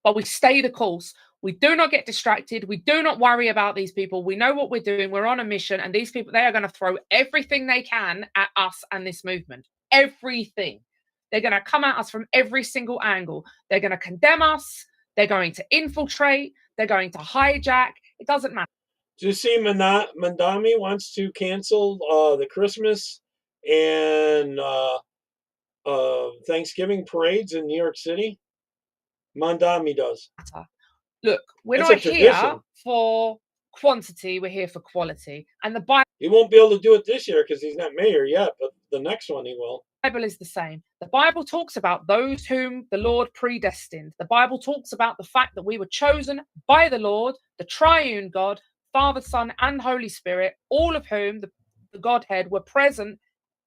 But we stay the course. We do not get distracted. We do not worry about these people. We know what we're doing. We're on a mission. And these people, they are going to throw everything they can at us and this movement. Everything. They're going to come at us from every single angle. They're going to condemn us. They're going to infiltrate. They're going to hijack. It doesn't matter. Do you see Mandami wants to cancel the Christmas and Thanksgiving parades in New York City? Mandami does. Look, we're not here for quantity. We're here for quality. And the Bible... He won't be able to do it this year because he's not mayor yet, but the next one he will. The Bible is the same. The Bible talks about those whom the Lord predestined. The Bible talks about the fact that we were chosen by the Lord, the triune God, Father, Son, and Holy Spirit, all of whom, the Godhead, were present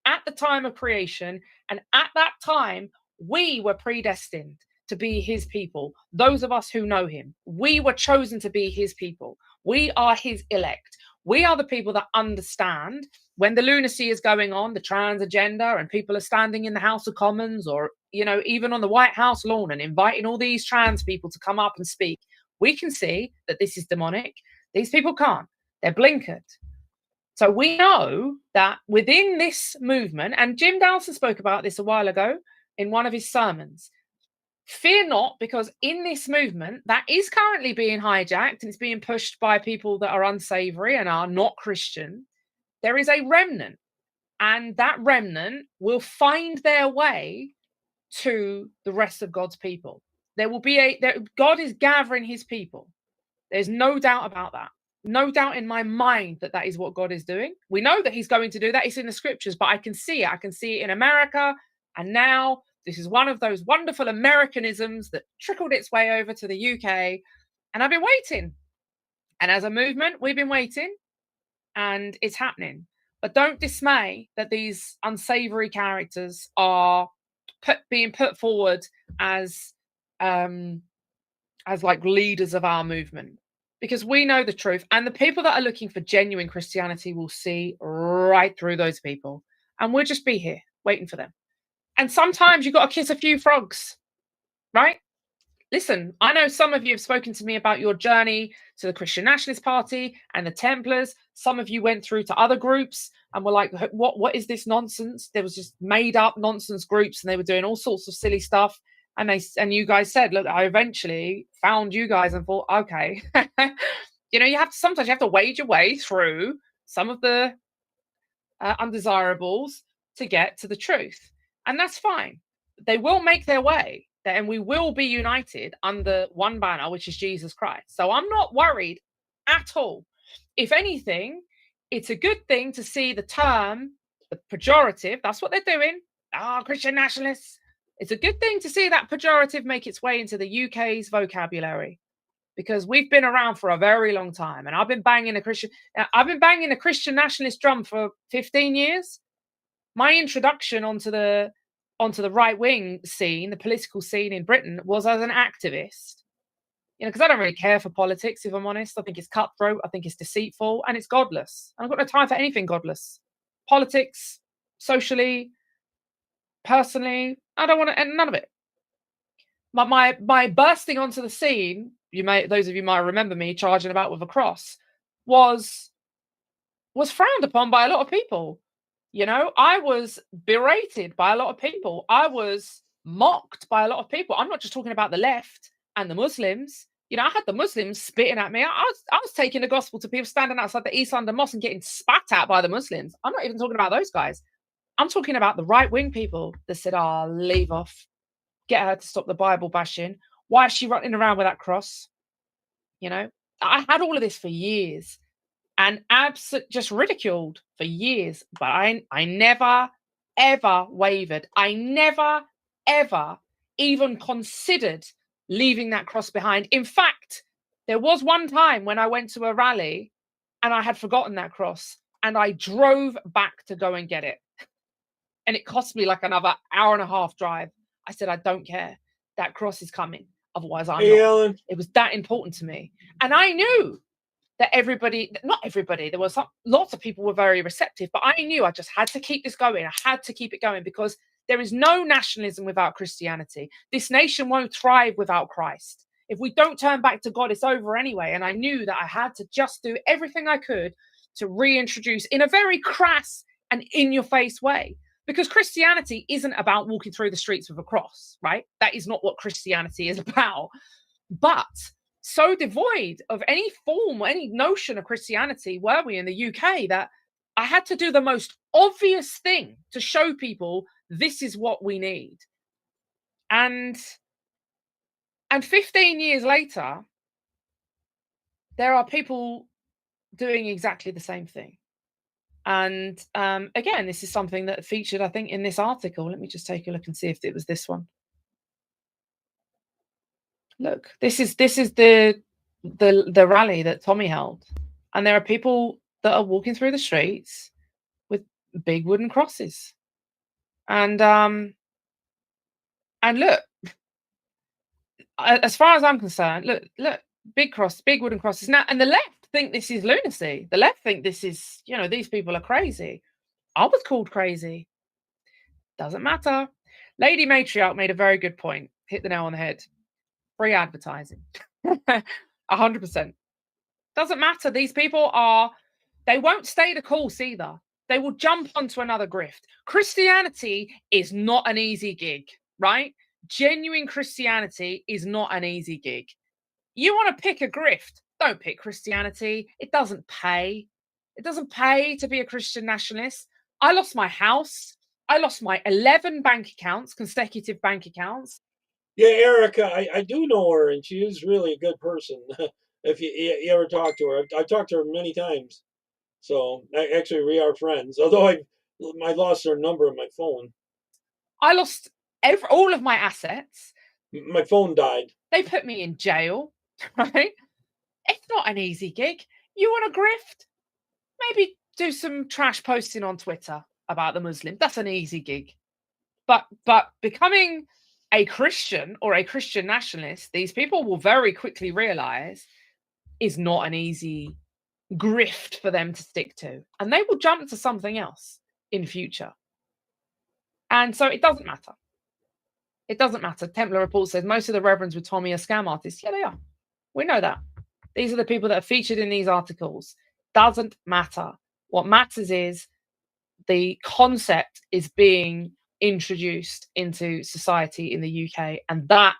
at the time of creation. And at that time, we were predestined to be his people. Those of us who know him, we were chosen to be his people. We are his elect. We are the people that understand when the lunacy is going on, the trans agenda, and people are standing in the House of Commons or, you know, even on the White House lawn and inviting all these trans people to come up and speak. We can see that this is demonic. These people can't. They're blinkered. So we know that within this movement, and Jim Dowson spoke about this a while ago in one of his sermons, fear not, because in this movement that is currently being hijacked and it's being pushed by people that are unsavory and are not Christian, there is a remnant, and that remnant will find their way to the rest of God's people. There will be God is gathering his people. There's no doubt about that. No doubt in my mind that that is what God is doing. We know that he's going to do that. It's in the scriptures, but I can see it. I can see it in America. And now this is one of those wonderful Americanisms that trickled its way over to the UK. And I've been waiting. And as a movement, we've been waiting. And it's happening. But don't dismay that these unsavory characters are being put forward as like leaders of our movement, because we know the truth, and the people that are looking for genuine Christianity will see right through those people, and we'll just be here waiting for them. And sometimes you've got to kiss a few frogs, right? Listen, I know some of you have spoken to me about your journey to the Christian Nationalist Party and the Templars. Some of you went through to other groups and were like, what is this nonsense? There was just made up nonsense groups and they were doing all sorts of silly stuff. And you guys said, look, I eventually found you guys and thought, okay, sometimes you have to wade your way through some of the undesirables to get to the truth, and that's fine. They will make their way, and we will be united under one banner, which is Jesus Christ. So I'm not worried at all. If anything, it's a good thing to see the term, the pejorative, that's what they're doing. Christian nationalists. It's a good thing to see that pejorative make its way into the UK's vocabulary, because we've been around for a very long time, and I've been banging a Christian nationalist drum for 15 years. My introduction onto the right-wing scene, the political scene in Britain, was as an activist. Because I don't really care for politics, if I'm honest. I think it's cutthroat, I think it's deceitful, and it's godless. I've got no time for anything godless. Politics, socially, personally, I don't want to, and none of it. My bursting onto the scene, those of you might remember me charging about with a cross, was frowned upon by a lot of people. I was berated by a lot of people. I was mocked by a lot of people. I'm not just talking about the left and the Muslims. I had the Muslims spitting at me. I was taking the gospel to people standing outside the East London Mosque and getting spat at by the Muslims. I'm not even talking about those guys. I'm talking about the right-wing people that said, leave off. Get her to stop the Bible bashing. Why is she running around with that cross? I had all of this for years, and just ridiculed for years. But I never, ever wavered. I never, ever even considered leaving that cross behind. In fact, there was one time when I went to a rally and I had forgotten that cross, and I drove back to go and get it. And it cost me like another hour and a half drive. I said, I don't care. That cross is coming. Otherwise, I'm not. Ellen. It was that important to me. And I knew that not everybody, there was lots of people were very receptive, but I knew I just had to keep this going. I had to keep it going, because there is no nationalism without Christianity. This nation won't thrive without Christ. If we don't turn back to God, it's over anyway. And I knew that I had to just do everything I could to reintroduce, in a very crass and in-your-face way. Because Christianity isn't about walking through the streets with a cross, right? That is not what Christianity is about. But so devoid of any form or any notion of Christianity were we in the UK, that I had to do the most obvious thing to show people this is what we need. And 15 years later, there are people doing exactly the same thing. And again, this is something that featured, I think, in this article. Let me just take a look and see if it was this one. Look, this is the rally that Tommy held, and there are people that are walking through the streets with big wooden crosses, and look, as far as I'm concerned, look, big wooden crosses. Now, and the left think this is lunacy. The left think this is, these people are crazy. I was called crazy. Doesn't matter. Lady Matriarch made a very good point. Hit the nail on the head. Free advertising. 100%. Doesn't matter. These people they won't stay the course either. They will jump onto another grift. Christianity is not an easy gig, right? Genuine Christianity is not an easy gig. You want to pick a grift, don't pick Christianity. It doesn't pay. It doesn't pay to be a Christian nationalist. I lost my house. I lost my 11 bank accounts, consecutive bank accounts. Yeah, Erica, I do know her, and she is really a good person. If you ever talk to her, I've talked to her many times. So actually, we are friends. Although I lost her number on my phone. I lost all of my assets. My phone died. They put me in jail, right? It's not an easy gig. You want a grift? Maybe do some trash posting on Twitter about the Muslim. That's an easy gig. But becoming a Christian or a Christian nationalist, these people will very quickly realize is not an easy grift for them to stick to. And they will jump to something else in future. And so it doesn't matter. It doesn't matter. Templar Report says most of the reverends with Tommy are scam artists. Yeah, they are. We know that. These are the people that are featured in these articles. Doesn't matter. What matters is the concept is being introduced into society in the UK. And that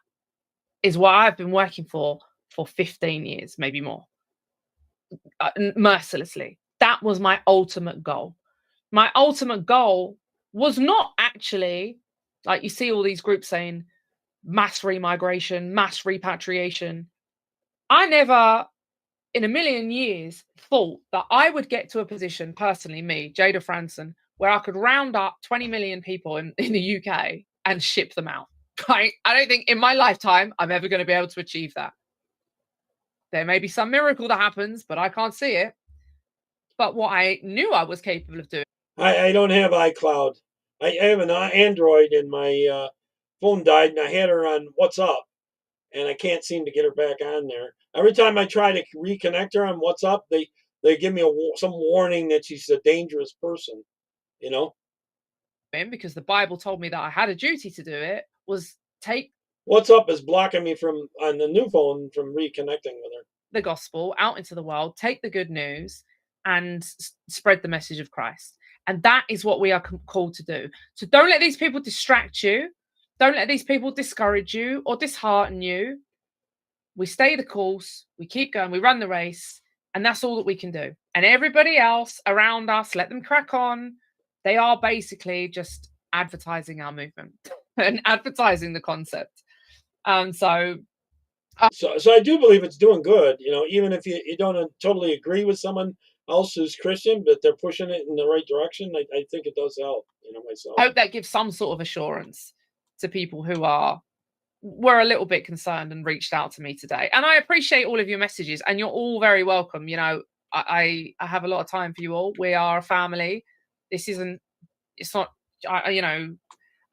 is what I've been working for 15 years, maybe more, mercilessly. That was my ultimate goal. My ultimate goal was not actually, like you see all these groups saying, mass remigration, mass repatriation. I never in a million years thought that I would get to a position, personally, me, Jada Franson, where I could round up 20 million people in the UK and ship them out. Right? I don't think in my lifetime I'm ever going to be able to achieve that. There may be some miracle that happens, but I can't see it. But what I knew I was capable of doing. I don't have iCloud. I have an Android, and my phone died, and I had her on WhatsApp, and I can't seem to get her back on there. Every time I try to reconnect her on WhatsApp, they give me some warning that she's a dangerous person, you know? Because the Bible told me that I had a duty to do it, was take WhatsApp is blocking me from, on the new phone, from reconnecting with her. The gospel out into the world, take the good news, and spread the message of Christ. And that is what we are called to do. So don't let these people distract you. Don't let these people discourage you or dishearten you. We stay the course, we keep going, we run the race, and that's all that we can do. And everybody else around us, let them crack on. They are basically just advertising our movement and advertising the concept. So I do believe it's doing good, you know, even if you don't totally agree with someone else who's Christian, but they're pushing it in the right direction. I think it does help, you know, myself. I hope that gives some sort of assurance to people who were a little bit concerned and reached out to me today. And I appreciate all of your messages, and you're all very welcome. You know, I have a lot of time for you all. We are a family. It's not, you know,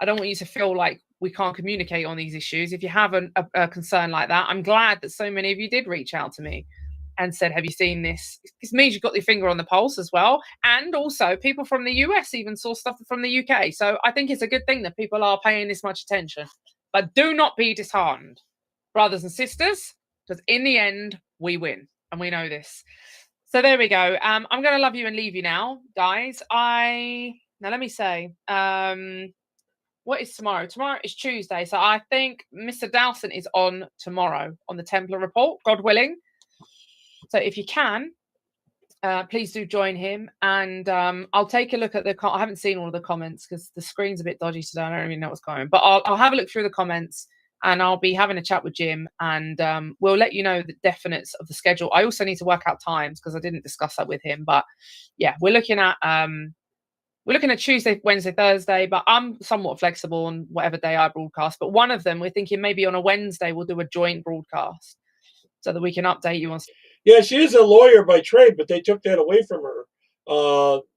I don't want you to feel like we can't communicate on these issues. If you have a concern like that, I'm glad that so many of you did reach out to me and said, have you seen this? It means you've got your finger on the pulse as well. And also people from the US even saw stuff from the UK. So I think it's a good thing that people are paying this much attention. But do not be disheartened, brothers and sisters, because in the end, we win. And we know this. So there we go. I'm going to love you and leave you now, guys. Now, let me say, what is tomorrow? Tomorrow is Tuesday. So I think Mr. Dowson is on tomorrow on the Templar Report, God willing. So if you can, please do join him. And I'll take a look at I haven't seen all of the comments because the screen's a bit dodgy today. I don't really know what's going on. But I'll have a look through the comments, and I'll be having a chat with Jim, and we'll let you know the definites of the schedule. I also need to work out times because I didn't discuss that with him. But yeah, we're looking at Tuesday, Wednesday, Thursday, but I'm somewhat flexible on whatever day I broadcast. But one of them, we're thinking maybe on a Wednesday, we'll do a joint broadcast so that we can update you on. Yeah, she is a lawyer by trade, but they took that away from her.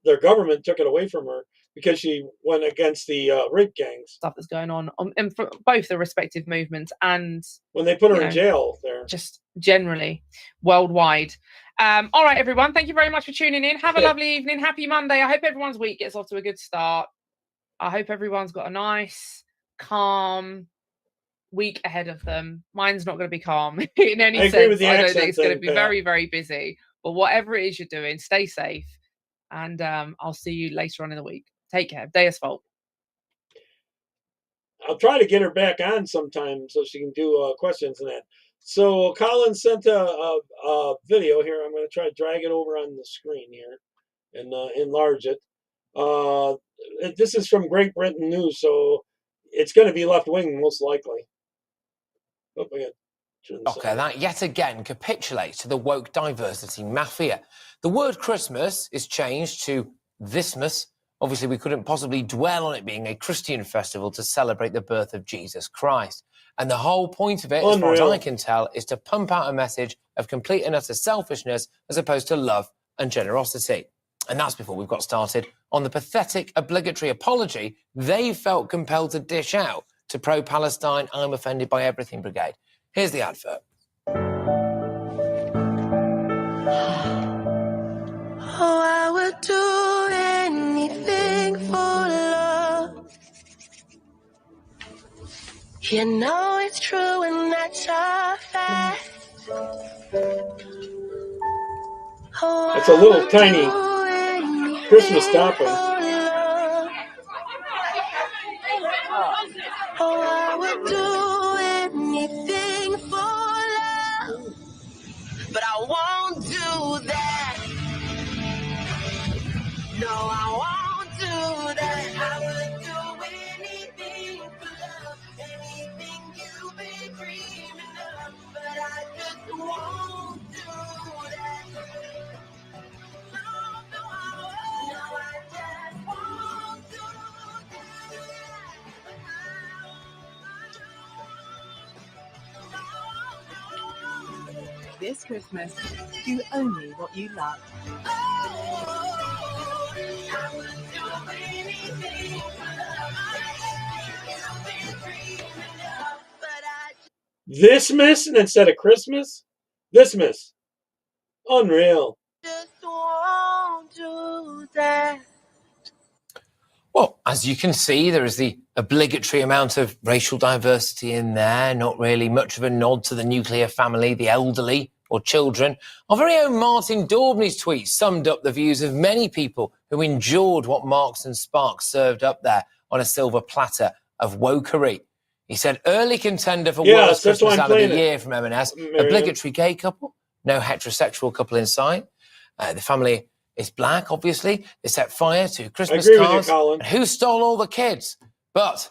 Their government took it away from her because she went against the rape gangs. Stuff that's going on and for both the respective movements, and when they put her in jail there. Just generally worldwide. All right, everyone. Thank you very much for tuning in. Have a lovely evening. Happy Monday. I hope everyone's week gets off to a good start. I hope everyone's got a nice, calm week ahead of them. Mine's not going to be calm in any sense. I know that it's going to be very, very busy. But whatever it is you're doing, stay safe. And I'll see you later on in the week. Take care. Deus Volt. I'll try to get her back on sometime so she can do questions and that. So Colin sent a video here. I'm going to try to drag it over on the screen here and enlarge it. This is from Great Britain News, so it's going to be left-wing most likely. Oh, Okay, that yet again capitulates to the woke diversity mafia. The word Christmas is changed to Thismas. Obviously, we couldn't possibly dwell on it being a Christian festival to celebrate the birth of Jesus Christ. And the whole point of it, as far as I can tell, is to pump out a message of complete and utter selfishness as opposed to love and generosity. And that's before we've got started on the pathetic obligatory apology they felt compelled to dish out to pro-Palestine, I'm offended by everything brigade. Here's the advert. Oh, I would do anything for love. You know it's true and that's a fact. Oh, it's a little tiny Christmas topping. No, I won't do that. I would do anything for love, anything you've been dreaming of, but I just won't do that. No, I just won't do that. This Christmas, do only what you love. Thismas instead of Christmas? Thismas. Unreal. Just won't do that. Well, as you can see, there is the obligatory amount of racial diversity in there, not really much of a nod to the nuclear family, the elderly, or children. Our very own Martin Daubney's tweet summed up the views of many people who endured what Marks and Sparks served up there on a silver platter of wokery. He said, early contender for worst Christmas out of the year from M&S, obligatory gay couple, no heterosexual couple in sight. The family is black, obviously. They set fire to Christmas cards. And who stole all the kids? But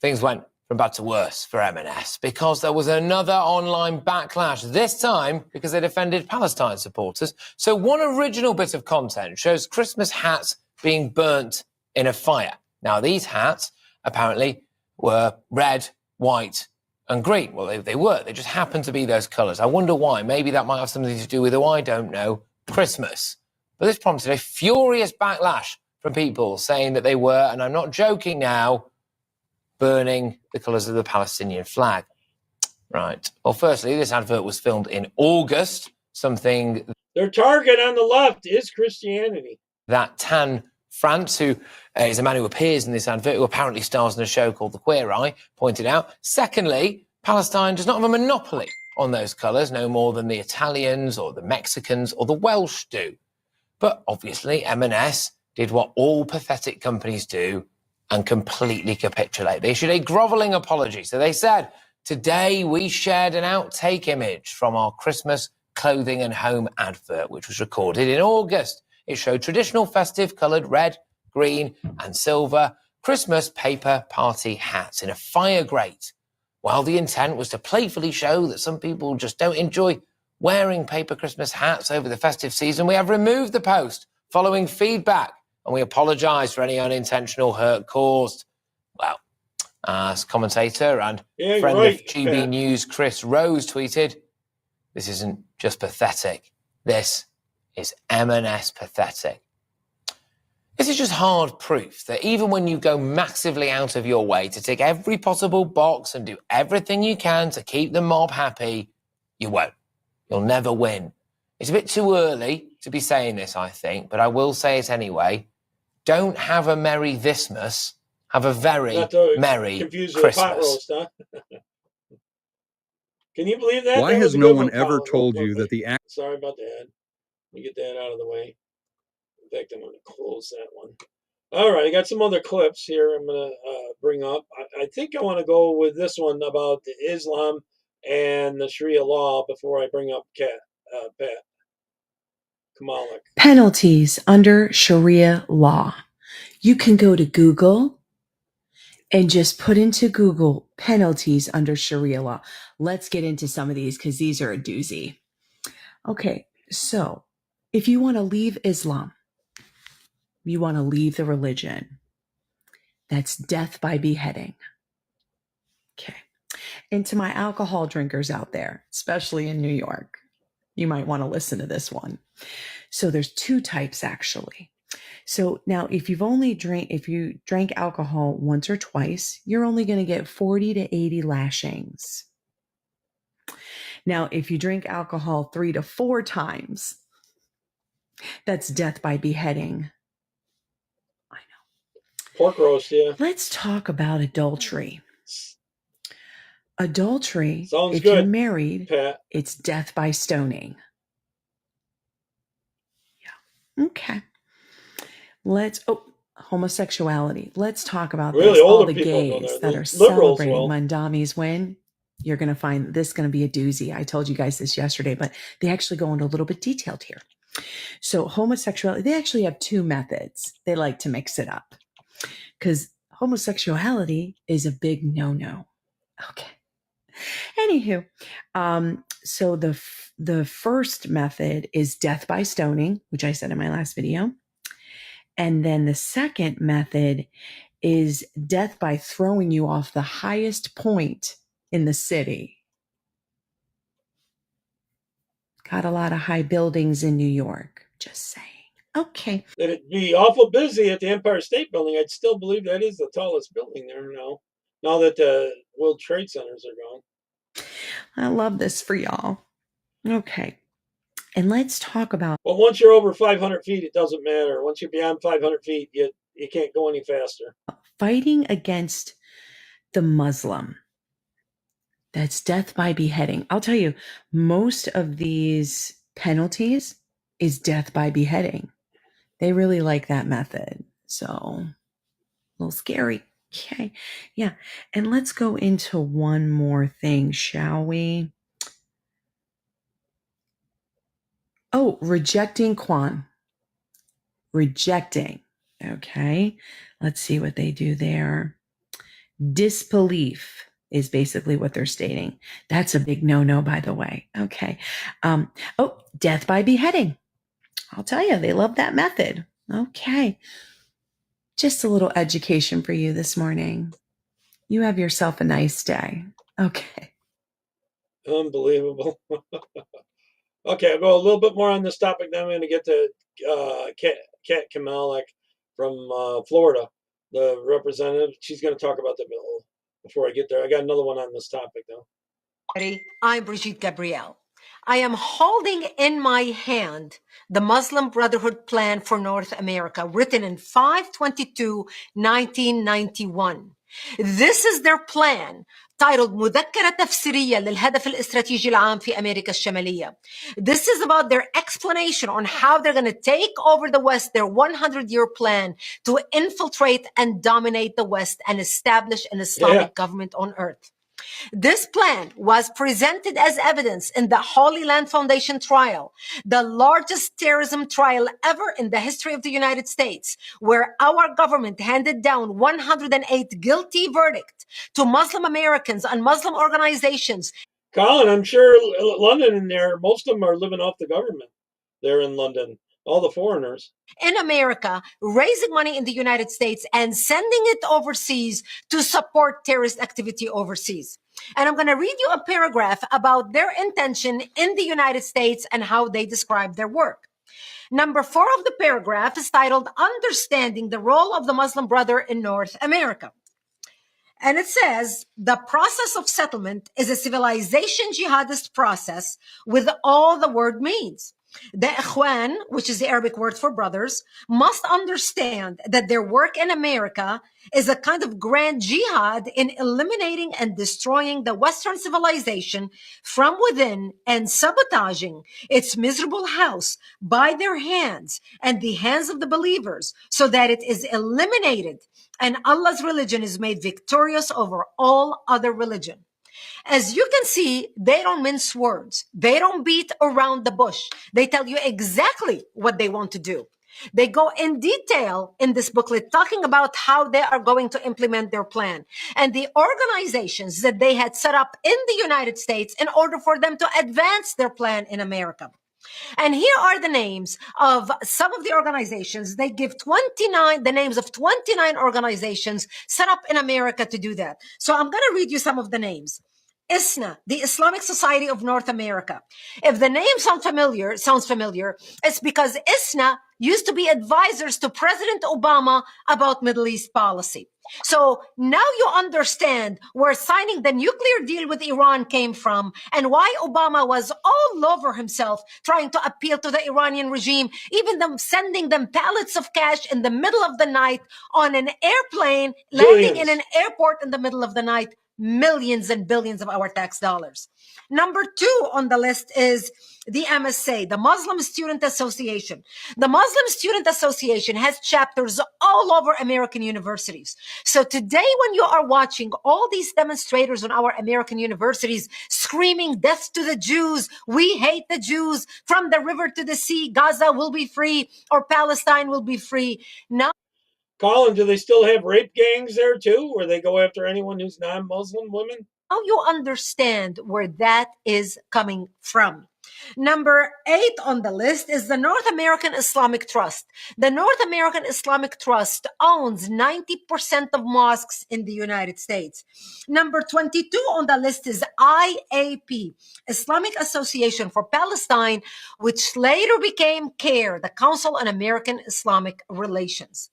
things went from bad to worse for M&S because there was another online backlash, this time because they defended Palestine supporters. So one original bit of content shows Christmas hats being burnt in a fire. Now, these hats apparently were red, white, and green. Well, they were. They just happened to be those colours. I wonder why. Maybe that might have something to do with, I don't know, Christmas. But this prompted a furious backlash from people saying that they were, and I'm not joking now, burning the colours of the Palestinian flag. Right. Well, firstly, this advert was filmed in August, something... Their target on the left is Christianity. That Tan France, who is a man who appears in this advert, who apparently stars in a show called The Queer Eye, pointed out. Secondly, Palestine does not have a monopoly on those colours, no more than the Italians or the Mexicans or the Welsh do. But obviously, M&S did what all pathetic companies do and completely capitulate. They issued a grovelling apology. So they said, today we shared an outtake image from our Christmas clothing and home advert, which was recorded in August. It showed traditional festive coloured red, green and silver Christmas paper party hats in a fire grate. While the intent was to playfully show that some people just don't enjoy wearing paper Christmas hats over the festive season, we have removed the post following feedback and we apologise for any unintentional hurt caused. Well, as commentator and friend of GB News Chris Rose tweeted, this isn't just pathetic. This is M&S pathetic. This is just hard proof that even when you go massively out of your way to tick every possible box and do everything you can to keep the mob happy, you won't. You'll never win. It's a bit too early to be saying this, I think, but I will say it anyway. Don't have a Merry Thismas. Have a very Merry Christmas. Pot roast, huh? Can you believe that? Why has no one ever told you that the act... Sorry about that. Let me get that out of the way. In fact, I'm going to close that one. All right, I got some other clips here I'm going to bring up. I think I want to go with this one about the Islam and the Sharia law before I bring up Pat Kamalik. Penalties under Sharia law. You can go to Google and just put into Google penalties under Sharia law. Let's get into some of these because these are a doozy. Okay, so if you want to leave Islam, you want to leave the religion, that's death by beheading. Okay. And to my alcohol drinkers out there, especially in New York, you might want to listen to this one. So there's two types actually. So now if you drank alcohol once or twice, you're only going to get 40 to 80 lashings. Now, if you drink alcohol 3 to 4 times, that's death by beheading. I know. Pork roast, yeah. Let's talk about adultery. Adultery, sounds if good, you're married, Pat. It's death by stoning. Yeah. Okay. Homosexuality. Let's talk about really, this. All the people gays that are liberals, celebrating Mandamis win. You're going to find this going to be a doozy. I told you guys this yesterday, but they actually go into a little bit detailed here. So homosexuality, they actually have two methods. They like to mix it up because homosexuality is a big no-no. Okay. Anywho, so the first method is death by stoning, which I said in my last video. And then the second method is death by throwing you off the highest point in the city. Got a lot of high buildings in New York. Just saying. Okay. That it'd be awful busy at the Empire State Building. I'd still believe that is the tallest building there now. Now that the World Trade Centers are gone. I love this for y'all. Okay. And let's talk about. Well, once you're over 500 feet, it doesn't matter. Once you're beyond 500 feet, you can't go any faster. Fighting against the Muslim. That's death by beheading. I'll tell you, most of these penalties is death by beheading. They really like that method. So, a little scary. Okay. Yeah. And let's go into one more thing, shall we? Oh, rejecting Quan. Rejecting. Okay. Let's see what they do there. Disbelief is basically what they're stating. That's a big no-no, by the way. Okay. Oh, death by beheading. I'll tell you, they love that method. Okay. Just a little education for you this morning. You have yourself a nice day. Okay. Unbelievable. Okay, I'll go a little bit more on this topic. Then I'm going to get to Kat Kamalek from Florida, the representative. She's going to talk about the bill before I get there. I got another one on this topic, though. I'm Brigitte Gabriel. I am holding in my hand the Muslim Brotherhood Plan for North America, written in 5/22/1991. This is their plan, titled مذكرة تفسيرية للهدف الاستراتيجي العام في أمريكا الشمالية. This is about their explanation on how they're going to take over the West, their 100-year plan to infiltrate and dominate the West and establish an Islamic government on earth. This plan was presented as evidence in the Holy Land Foundation trial, the largest terrorism trial ever in the history of the United States, where our government handed down 108 guilty verdicts to Muslim Americans and Muslim organizations. Colin, I'm sure London in there, most of them are living off the government there in London, all the foreigners. In America, raising money in the United States and sending it overseas to support terrorist activity overseas. And I'm going to read you a paragraph about their intention in the United States and how they describe their work. Number 4 of the paragraph is titled Understanding the Role of the Muslim Brother in North America. And it says, the process of settlement is a civilization jihadist process with all the word means. The Ikhwan, which is the Arabic word for brothers, must understand that their work in America is a kind of grand jihad in eliminating and destroying the Western civilization from within and sabotaging its miserable house by their hands and the hands of the believers so that it is eliminated and Allah's religion is made victorious over all other religion. As you can see, they don't mince words. They don't beat around the bush. They tell you exactly what they want to do. They go in detail in this booklet talking about how they are going to implement their plan and the organizations that they had set up in the United States in order for them to advance their plan in America. And here are the names of some of the organizations. They give the names of 29 organizations set up in America to do that. So I'm going to read you some of the names. ISNA, the Islamic Society of North America. If the name sounds familiar, it's because ISNA used to be advisors to President Obama about Middle East policy. So now you understand where signing the nuclear deal with Iran came from and why Obama was all over himself trying to appeal to the Iranian regime, even them sending them pallets of cash in the middle of the night on an airplane, landing in an airport in the middle of the night millions and billions of our tax dollars. Number 2 on the list is the MSA, the Muslim Student Association. The Muslim Student Association has chapters all over American universities. So today, when you are watching all these demonstrators on our American universities screaming death to the Jews, we hate the Jews, from the river to the sea, Gaza will be free, or Palestine will be free. Now, Colin, do they still have rape gangs there too, where they go after anyone who's non-Muslim women? you understand where that is coming from. Number 8 on the list is the North American Islamic Trust. The North American Islamic Trust owns 90% of mosques in the United States. Number 22 on the list is IAP, Islamic Association for Palestine, which later became CARE, the Council on American Islamic Relations.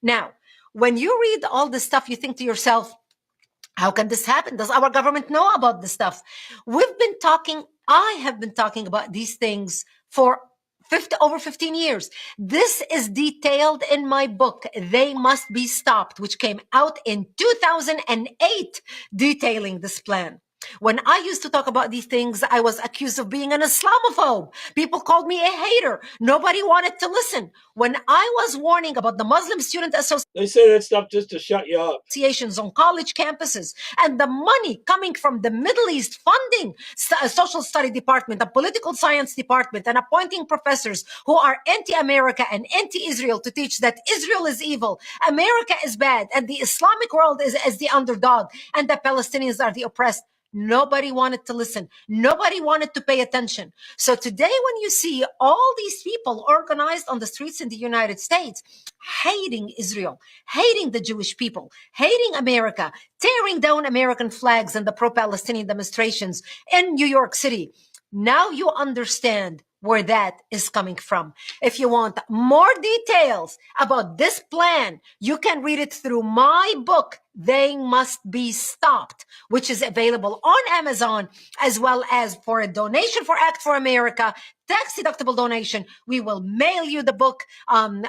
Now, when you read all this stuff, you think to yourself, how can this happen? Does our government know about this stuff? I have been talking about these things for over 15 years. This is detailed in my book, They Must Be Stopped, which came out in 2008, detailing this plan. When I used to talk about these things, I was accused of being an Islamophobe. People called me a hater. Nobody wanted to listen. When I was warning about the Muslim Student They say that stuff just to shut you up. Associations on college campuses and the money coming from the Middle East funding a social study department, a political science department, and appointing professors who are anti-America and anti-Israel to teach that Israel is evil, America is bad, and the Islamic world is the underdog, and the Palestinians are the oppressed. Nobody wanted to listen. Nobody wanted to pay attention. So today, when you see all these people organized on the streets in the United States, hating Israel, hating the Jewish people, hating America, tearing down American flags and the pro-Palestinian demonstrations in New York City, now you understand where that is coming from. If you want more details about this plan, you can read it through my book, They Must Be Stopped, which is available on Amazon, as well as for a donation for Act for America, tax-deductible donation. We will mail you the book. Anyway,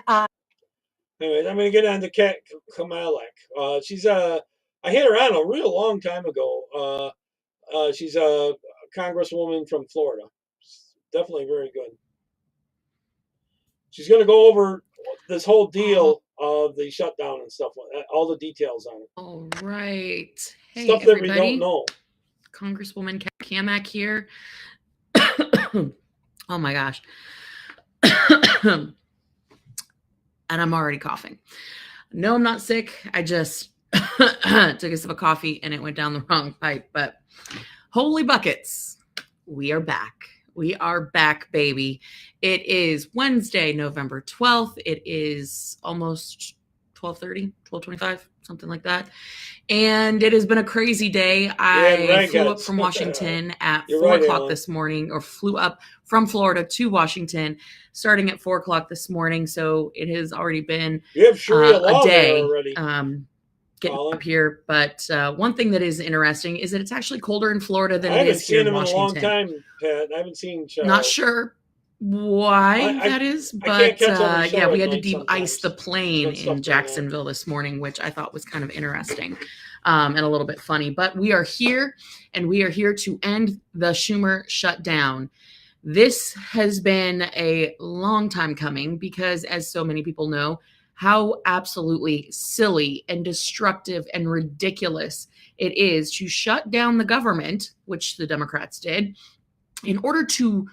I'm going to get on to Kat Kamalek. I hit her on a real long time ago. She's a congresswoman from Florida. Definitely very good. She's going to go over this whole deal of the shutdown and stuff, all the details on it. All right. Hey, Stuff that we don't know. Congresswoman Kamak here. Oh my gosh. And I'm already coughing. No, I'm not sick. I just took a sip of coffee and it went down the wrong pipe. But holy buckets, we are back. We are back, baby. It is Wednesday, November 12th. It is almost 12:30, 12:25, something like that. And it has been a crazy day. I flew up from Washington at 4 o'clock this morning, or flew up from Florida to Washington starting at 4 o'clock this morning. So it has already been a day getting up here. But one thing that is interesting is that it's actually colder in Florida than it is here in Washington. I haven't seen him in a long time, Pat. I haven't seen Charles. Not sure why that is, but yeah, we had to de-ice the plane in Jacksonville this morning, which I thought was kind of interesting and a little bit funny. But we are here, and we are here to end the Schumer shutdown. This has been a long time coming because, as so many people know, how absolutely silly and destructive and ridiculous it is to shut down the government, which the Democrats did, in order to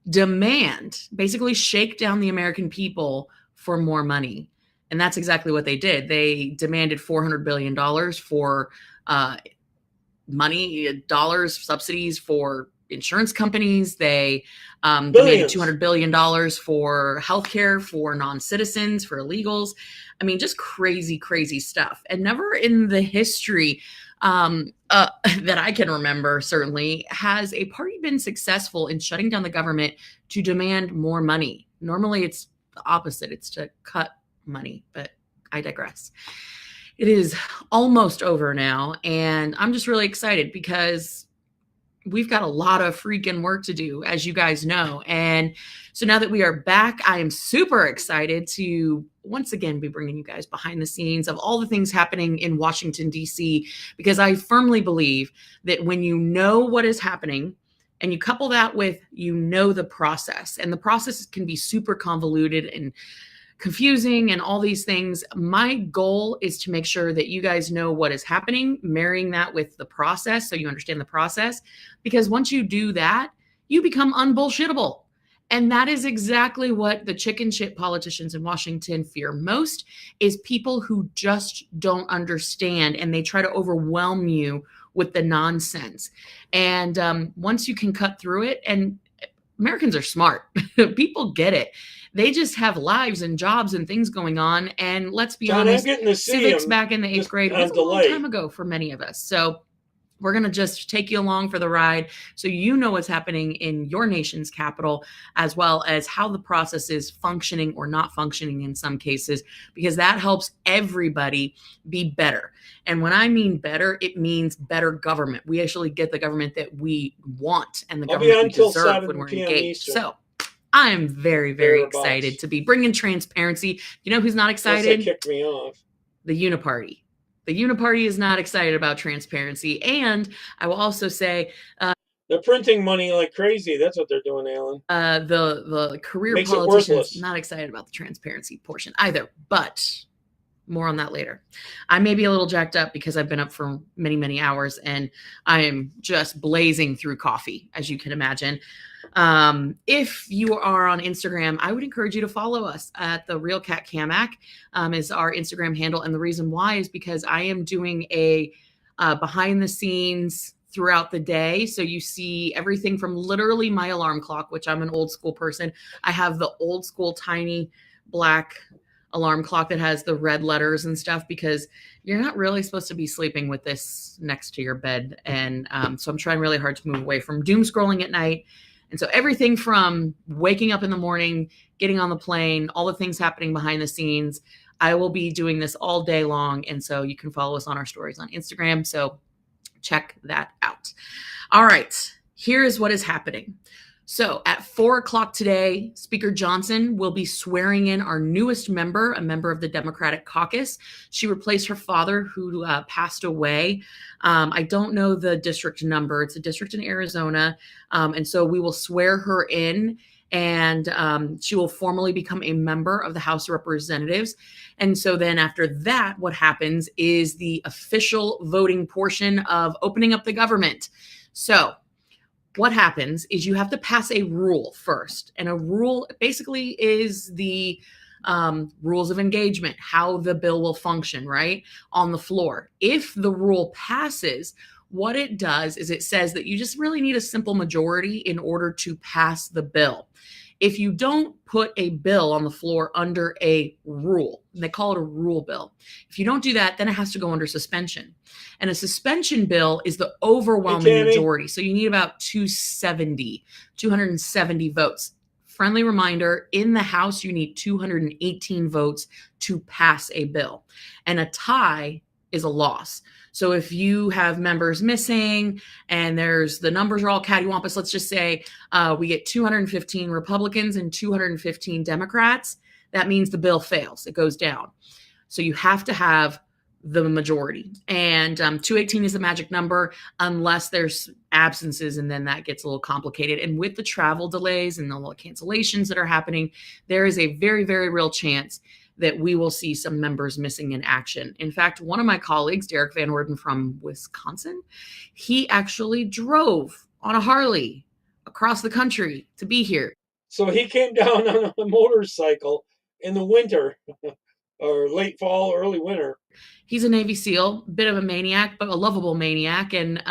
demand, basically shake down the American people for more money. And that's exactly what they did. They demanded $400 billion for subsidies for insurance companies. They demanded $200 billion for healthcare for non-citizens, for illegals. I mean, just crazy, crazy stuff. And never in the history that I can remember, certainly, has a party been successful in shutting down the government to demand more money. Normally, it's the opposite. It's to cut money, but I digress. It is almost over now, and I'm just really excited because we've got a lot of freaking work to do, as you guys know. And so now that we are back, I am super excited to once again be bringing you guys behind the scenes of all the things happening in Washington, D.C., because I firmly believe that when you know what is happening and you couple that with, the process, and the process can be super convoluted and confusing and all these things. My goal is to make sure that you guys know what is happening, marrying that with the process so you understand the process. Because once you do that, you become unbullshittable. And that is exactly what the chicken shit politicians in Washington fear most, is people who just don't understand and they try to overwhelm you with the nonsense. And once you can cut through it, and Americans are smart, people get it. They just have lives and jobs and things going on. And let's be John, honest, I'm getting to see civics him back in the 8th just grade on was a long delay. time ago for many of us. So we're going to just take you along for the ride so you know what's happening in your nation's capital, as well as how the process is functioning or not functioning in some cases, because that helps everybody be better. And when I mean better, it means better government. We actually get the government that we want and the I'll be government on we till deserve 7 when we're p.m. engaged. Eastern. So I'm very, very Thereabouts. excited to be bringing transparency. You know who's not Unless they excited? kicked me off. The Uniparty. The Uniparty is not excited about transparency. And I will also say they're printing money like crazy. That's what they're doing, Alan. the career Makes it politicians worthless. not excited about the transparency portion either. But more on that later. I may be a little jacked up because I've been up for many, many hours and I am just blazing through coffee, as you can imagine. If you are on Instagram, I would encourage you to follow us at the Real Cat Camac is our Instagram handle. And the reason why is because I am doing a behind the scenes throughout the day. So you see everything from literally my alarm clock, which I'm an old school person. I have the old school tiny black alarm clock that has the red letters and stuff, because you're not really supposed to be sleeping with this next to your bed. And so I'm trying really hard to move away from doom scrolling at night. And so everything from waking up in the morning, getting on the plane, all the things happening behind the scenes, I will be doing this all day long. And so you can follow us on our stories on Instagram. So check that out. All right, here is what is happening. So at 4:00 today, Speaker Johnson will be swearing in our newest member, a member of the Democratic caucus. She replaced her father, who passed away. I don't know the district number. It's a district in Arizona. And so we will swear her in, and she will formally become a member of the House of Representatives. And so then after that, what happens is the official voting portion of opening up the government. So what happens is you have to pass a rule first. And a rule basically is the rules of engagement, how the bill will function, right, on the floor. If the rule passes, what it does is it says that you just really need a simple majority in order to pass the bill. If you don't put a bill on the floor under a rule, they call it a rule bill. If you don't do that, then it has to go under suspension. And a suspension bill is the overwhelming majority. So you need about 270 votes. Friendly reminder, in the House, you need 218 votes to pass a bill. And a tie is a loss. So if you have members missing and the numbers are all cattywampus, let's just say we get 215 Republicans and 215 Democrats, that means the bill fails. It goes down. So you have to have the majority. And 218 is the magic number unless there's absences, and then that gets a little complicated. And with the travel delays and all the cancellations that are happening, there is a very, very real chance that we will see some members missing in action. In fact, one of my colleagues, Derek Van Orden from Wisconsin, he actually drove on a Harley across the country to be here. So he came down on a motorcycle in the winter or late fall, early winter. He's a Navy SEAL, bit of a maniac, but a lovable maniac. And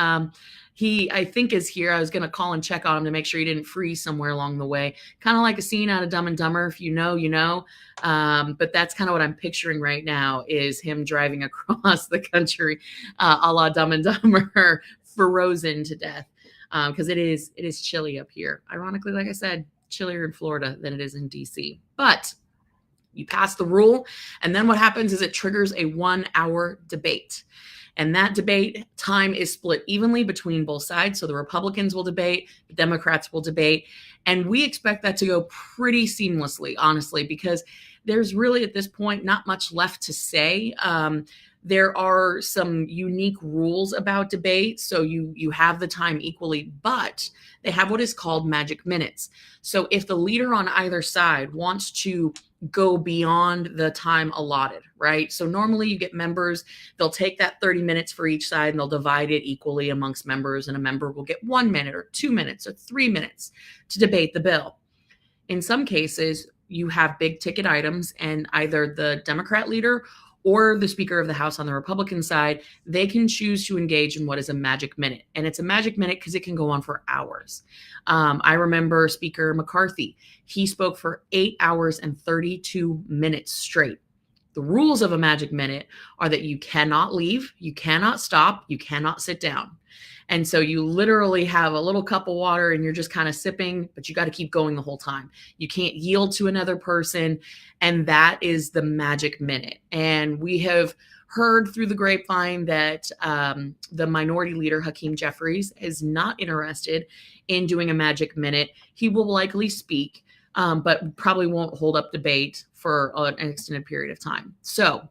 he, I think, is here. I was going to call and check on him to make sure he didn't freeze somewhere along the way. Kind of like a scene out of Dumb and Dumber. If you know, you know. But that's kind of what I'm picturing right now, is him driving across the country a la Dumb and Dumber, frozen to death. Because it is chilly up here. Ironically, like I said, chillier in Florida than it is in DC. But You pass the rule, and then what happens is it triggers a 1-hour debate. And that debate time is split evenly between both sides. So the Republicans will debate, the Democrats will debate. And we expect that to go pretty seamlessly, honestly, because there's really at this point not much left to say. There are some unique rules about debate. So you have the time equally, but they have what is called magic minutes. So if the leader on either side wants to go beyond the time allotted, right? So normally you get members, they'll take that 30 minutes for each side and they'll divide it equally amongst members, and a member will get 1 minute or 2 minutes or 3 minutes to debate the bill. In some cases, you have big ticket items, and either the Democrat leader or the Speaker of the House on the Republican side, they can choose to engage in what is a magic minute. And it's a magic minute because it can go on for hours. I remember Speaker McCarthy. He spoke for 8 hours and 32 minutes straight. The rules of a magic minute are that you cannot leave, you cannot stop, you cannot sit down. And so you literally have a little cup of water and you're just kind of sipping, but you got to keep going the whole time. You can't yield to another person. And that is the magic minute. And we have heard through the grapevine that the minority leader, Hakeem Jeffries, is not interested in doing a magic minute. He will likely speak, but probably won't hold up debate for an extended period of time. So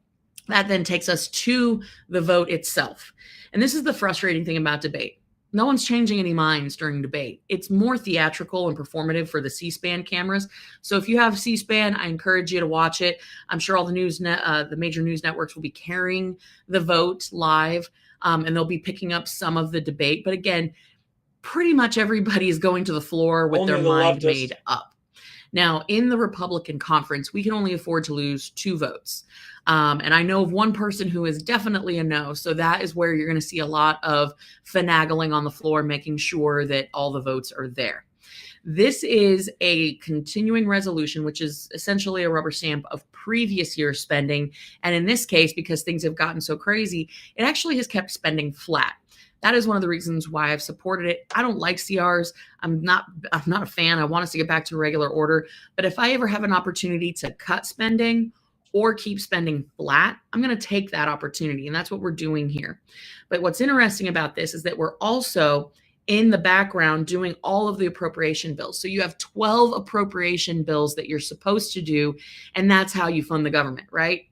that then takes us to the vote itself. And this is the frustrating thing about debate. No one's changing any minds during debate. It's more theatrical and performative for the C-SPAN cameras. So if you have C-SPAN, I encourage you to watch it. I'm sure all the major news networks will be carrying the vote live, and they'll be picking up some of the debate. But again, pretty much everybody is going to the floor with Only their the mind leftist. made up. Now, in the Republican conference, we can only afford to lose 2 votes. And I know of one person who is definitely a no. So that is where you're going to see a lot of finagling on the floor, making sure that all the votes are there. This is a continuing resolution, which is essentially a rubber stamp of previous year's spending. And in this case, because things have gotten so crazy, it actually has kept spending flat. That is one of the reasons why I've supported it. I don't like CRs. I'm not a fan. I want us to get back to regular order. But if I ever have an opportunity to cut spending or keep spending flat, I'm going to take that opportunity. And that's what we're doing here. But what's interesting about this is that we're also in the background doing all of the appropriation bills. So you have 12 appropriation bills that you're supposed to do. And that's how you fund the government, right?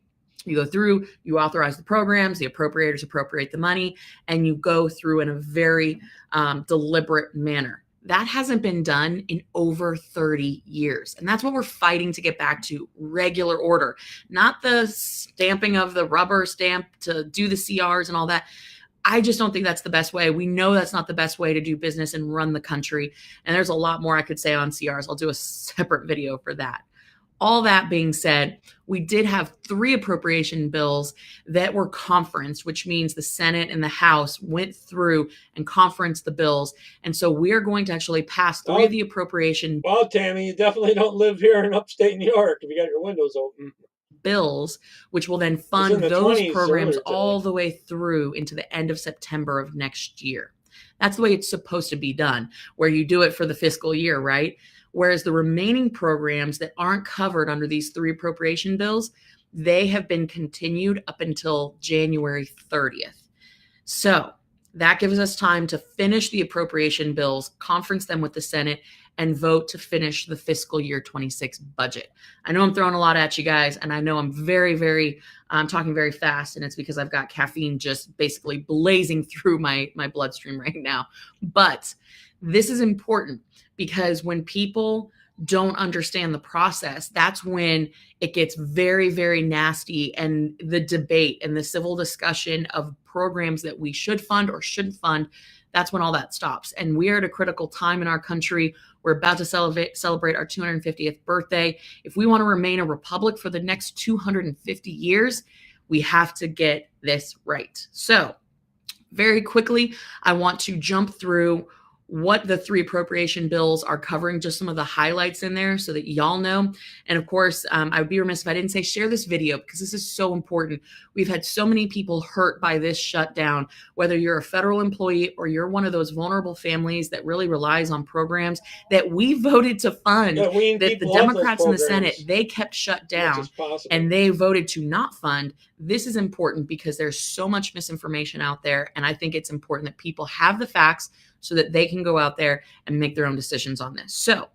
You go through, you authorize the programs, the appropriators appropriate the money, and you go through in a very deliberate manner. That hasn't been done in over 30 years. And that's what we're fighting to get back to, regular order, not the stamping of the rubber stamp to do the CRs and all that. I just don't think that's the best way. We know that's not the best way to do business and run the country. And there's a lot more I could say on CRs. I'll do a separate video for that. All that being said, we did have 3 appropriation bills that were conferenced, which means the Senate and the House went through and conferenced the bills. And so we're going to actually pass 3 of the appropriation Well, Tammy, you definitely don't live here in upstate New York if you got your windows open. bills, which will then in fund the those 20s programs earlier all today. the way through into the end of September of next year. That's the way it's supposed to be done, where you do it for the fiscal year, right? Whereas the remaining programs that aren't covered under these 3 appropriation bills, they have been continued up until January 30th. So that gives us time to finish the appropriation bills, conference them with the Senate, and vote to finish the fiscal year 26 budget. I know I'm throwing a lot at you guys, and I know I'm I'm talking very fast, and it's because I've got caffeine just basically blazing through my bloodstream right now. But this is important because when people don't understand the process, that's when it gets very, very nasty. And the debate and the civil discussion of programs that we should fund or shouldn't fund, that's when all that stops. And we are at a critical time in our country. We're about to celebrate our 250th birthday. If we want to remain a republic for the next 250 years, we have to get this right. So very quickly, I want to jump through what the 3 appropriation bills are covering, just some of the highlights in there so that y'all know. And of course, I would be remiss if I didn't say share this video, because this is so important. We've had so many people hurt by this shutdown, whether you're a federal employee or you're one of those vulnerable families that really relies on programs that we voted to fund, Yeah, we that the people want those Democrats in the Senate, programs they kept shut as much down as possible. and they voted to not fund. This is important because there's so much misinformation out there. And I think it's important that people have the facts so that they can go out there and make their own decisions on this. So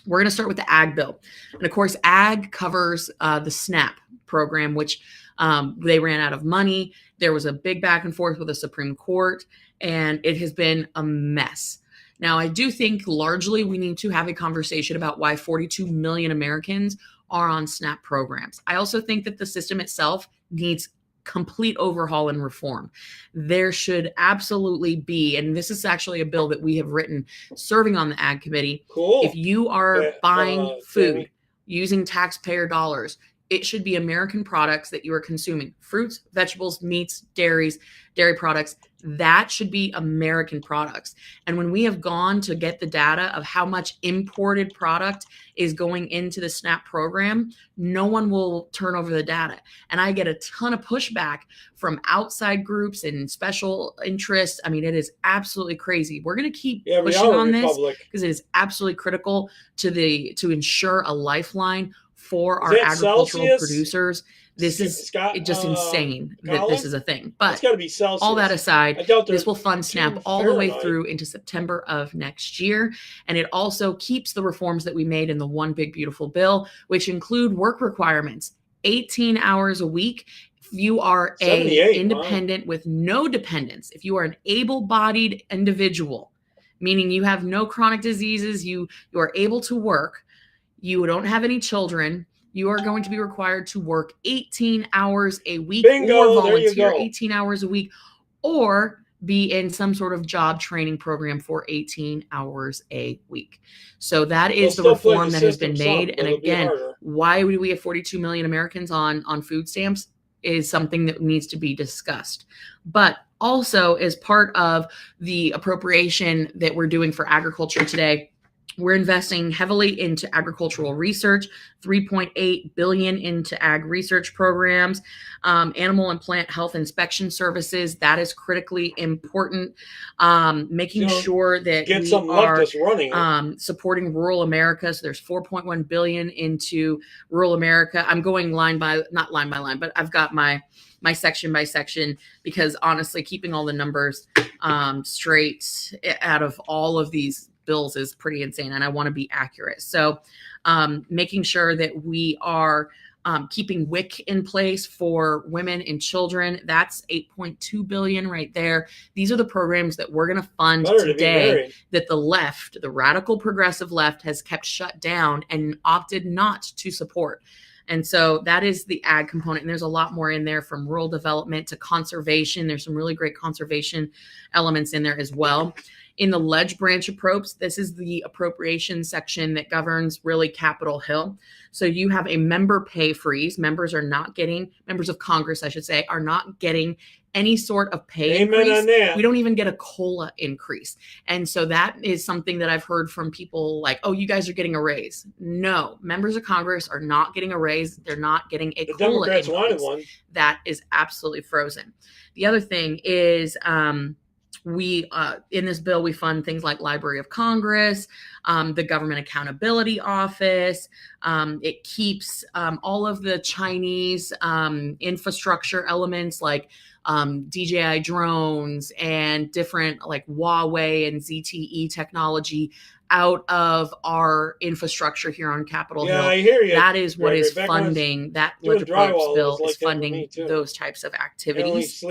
we're going to start with the ag bill. And of course, ag covers the SNAP program, which they ran out of money. There was a big back and forth with the Supreme Court, and it has been a mess. Now, I do think largely we need to have a conversation about why 42 million Americans are on SNAP programs. I also think that the system itself needs complete overhaul and reform. There should absolutely be, and this is actually a bill that we have written serving on the Ag Committee. Cool. If you are buying food Tammy. using taxpayer dollars, it should be American products that you are consuming. Fruits, vegetables, meats, dairy products. That should be American products. And when we have gone to get the data of how much imported product is going into the SNAP program, no one will turn over the data. And I get a ton of pushback from outside groups and special interests. I mean, it is absolutely crazy. We're going to keep pushing on this because it is absolutely critical to ensure a lifeline for our agricultural producers. This is just insane that this is a thing. But it's got to be Celsius. All that aside, this will fund SNAP all the way through into September of next year. And it also keeps the reforms that we made in the One Big Beautiful Bill, which include work requirements, 18 hours a week. If you are an independent with no dependents, if you are an able-bodied individual, meaning you have no chronic diseases, you are able to work, you don't have any children, you are going to be required to work 18 hours a week. Bingo, or volunteer there you go. 18 hours a week, or be in some sort of job training program for 18 hours a week. So that is the reform that has been made. And again, why do we have 42 million Americans on food stamps is something that needs to be discussed. But also, as part of the appropriation that we're doing for agriculture today, we're investing heavily into agricultural research, $3.8 billion into ag research programs, animal and plant health inspection services. That is critically important. Making sure that we are supporting rural America. So there's $4.1 billion into rural America. I'm going not line by line, but I've got my section by section, because honestly, keeping all the numbers straight out of all of these bills is pretty insane, and I want to be accurate. So making sure that we are keeping WIC in place for women and children, that's $8.2 billion right there. These are the programs that we're going to fund today that the left, the radical progressive left, has kept shut down and opted not to support. And so that is the ag component. And there's a lot more in there, from rural development to conservation. There's some really great conservation elements in there as well. In the ledge branch approach, this is the appropriation section that governs really Capitol Hill. So you have a member pay freeze. Members of Congress, I should say, are not getting any sort of pay increase. We don't even get a COLA increase. And so that is something that I've heard from people like, oh, you guys are getting a raise. No, members of Congress are not getting a raise. They're not getting a COLA increase. Wanted one. That is absolutely frozen. The other thing is, we in this bill, we fund things like Library of Congress, the Government Accountability Office. It keeps all of the Chinese infrastructure elements like DJI drones and different like Huawei and ZTE technology out of our infrastructure here on Capitol Hill. I hear you. That is what is funding, that ledge approach bill is funding those types of activities.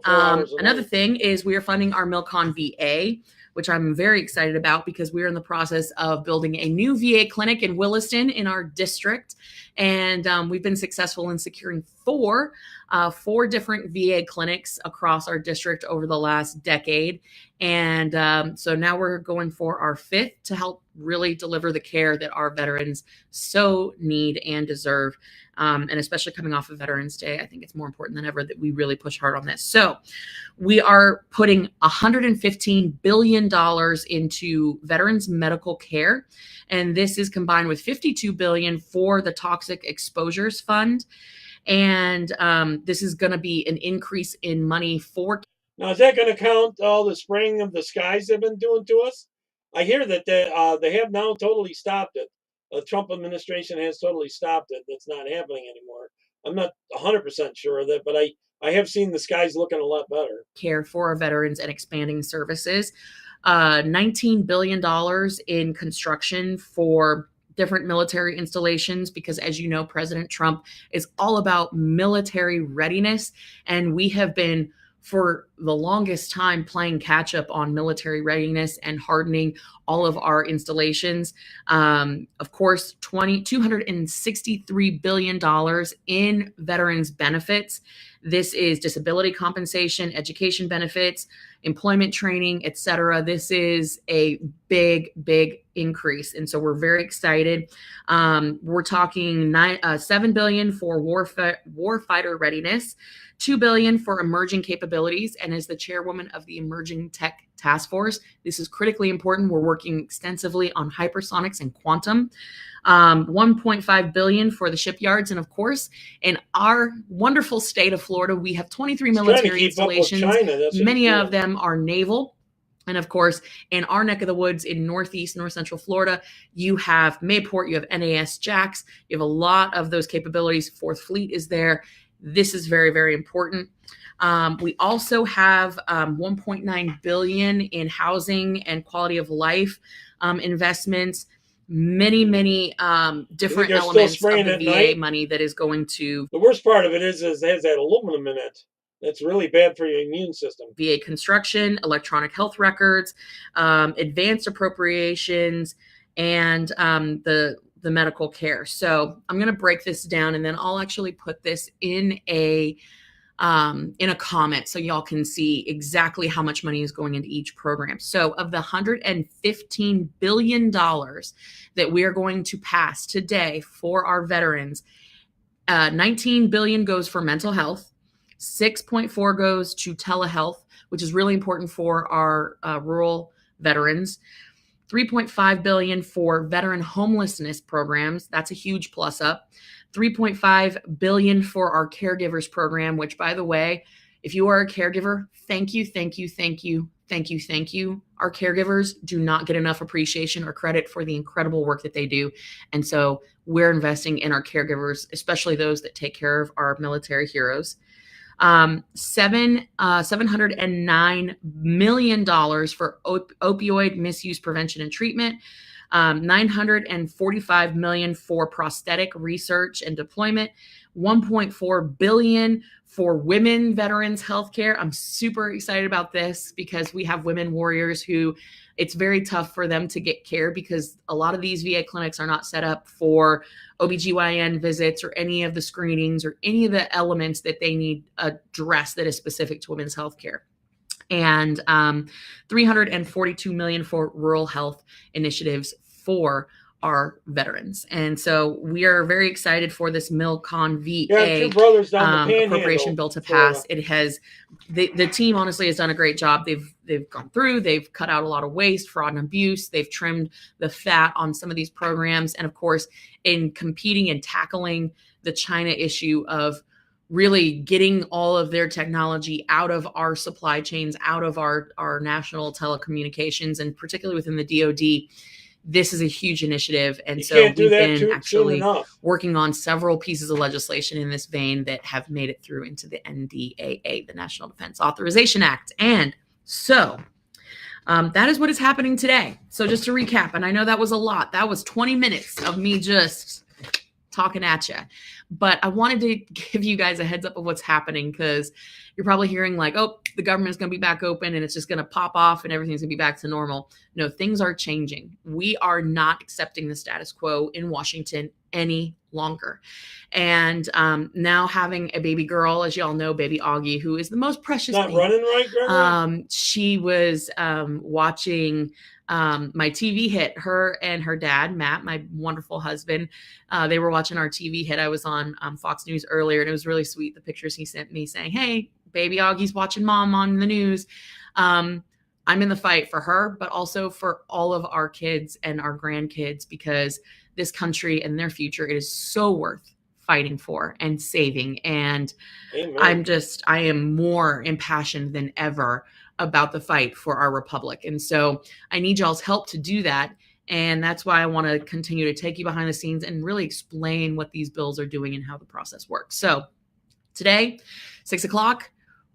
Another thing is we are funding our Milcon VA, which I'm very excited about, because we're in the process of building a new VA clinic in Williston in our district. And we've been successful in securing four different VA clinics across our district over the last decade. And so now we're going for our fifth to help really deliver the care that our veterans so need and deserve. And especially coming off of Veterans Day, I think it's more important than ever that we really push hard on this. So we are putting $115 billion into veterans medical care. And this is combined with $52 billion for the Toxic Exposures Fund. And this is going to be an increase in money for. Now, is that going to count all the spraying of the skies they've been doing to us? I hear that they have now totally stopped it. The Trump administration has totally stopped it. It's not happening anymore. I'm not 100% sure of that, but I have seen the skies looking a lot better. Care for our veterans and expanding services. $19 billion in construction for different military installations, because as you know, President Trump is all about military readiness. And we have been, for the longest time, playing catch up on military readiness and hardening all of our installations. Of course, $263 billion in veterans benefits. This is disability compensation, education benefits, employment training, etc. This is a big, big increase. And so we're very excited. We're talking $7 billion for warfighter readiness, $2 billion for emerging capabilities. And as the chairwoman of the Emerging Tech Task Force, this is critically important. We're working extensively on hypersonics and quantum. $1.5 billion for the shipyards. And of course, in our wonderful state of Florida, we have 23 military installations. Many of them are naval. And of course, in our neck of the woods in north central Florida, you have Mayport, you have NAS Jax, you have a lot of those capabilities. Fourth Fleet is there. This is very, very important. We also have $1.9 billion in housing and quality of life investments. Many different elements of the VA money that is going to. The worst part of it is it has that aluminum in it. That's really bad for your immune system. VA construction, electronic health records, advanced appropriations, and the medical care. So I'm going to break this down, and then I'll actually put this in a comment so y'all can see exactly how much money is going into each program. So of the $115 billion that we are going to pass today for our veterans, $19 billion goes for mental health, 6.4 goes to telehealth, which is really important for our rural veterans. 3.5 billion for veteran homelessness programs. That's a huge plus up. 3.5 billion for our caregivers program, which, by the way, if you are a caregiver, thank you. Our caregivers do not get enough appreciation or credit for the incredible work that they do. And so we're investing in our caregivers, especially those that take care of our military heroes. $709 million for opioid misuse prevention and treatment, $945 million for prosthetic research and deployment, $1.4 billion for women veterans healthcare. I'm super excited about this because we have women warriors who it's very tough for them to get care because a lot of these VA clinics are not set up for OBGYN visits or any of the screenings or any of the elements that they need addressed that is specific to women's healthcare. And $342 million for rural health initiatives for our veterans. And so we are very excited for this MilCon VA appropriation bill to pass. It has the team honestly has done a great job. They've gone through, they've cut out a lot of waste, fraud, and abuse. They've trimmed the fat on some of these programs. And of course, in competing and tackling the China issue of really getting all of their technology out of our supply chains, out of our national telecommunications, and particularly within the DoD, this is a huge initiative. And so we've been actually working on several pieces of legislation in this vein that have made it through into the NDAA, the National Defense Authorization Act. And so that is what is happening today. So just to recap, and I know that was a lot. That was 20 minutes of me just talking at you. But I wanted to give you guys a heads up of what's happening because you're probably hearing like, oh, the government is going to be back open and it's just going to pop off and everything's going to be back to normal. No, things are changing. We are not accepting the status quo in Washington any longer. And now having a baby girl, as y'all know, baby Augie, who is the most precious Not thing. running right, Gregory? She was watching my TV hit. Her and her dad, Matt, my wonderful husband, they were watching our TV hit. I was on Fox News earlier, and it was really sweet, the pictures he sent me saying, hey, baby Augie's watching mom on the news. I'm in the fight for her, but also for all of our kids and our grandkids, because this country and their future, it is so worth fighting for and saving. And Amen. I am more impassioned than ever about the fight for our republic. And so I need y'all's help to do that. And that's why I want to continue to take you behind the scenes and really explain what these bills are doing and how the process works. So today, 6 o'clock,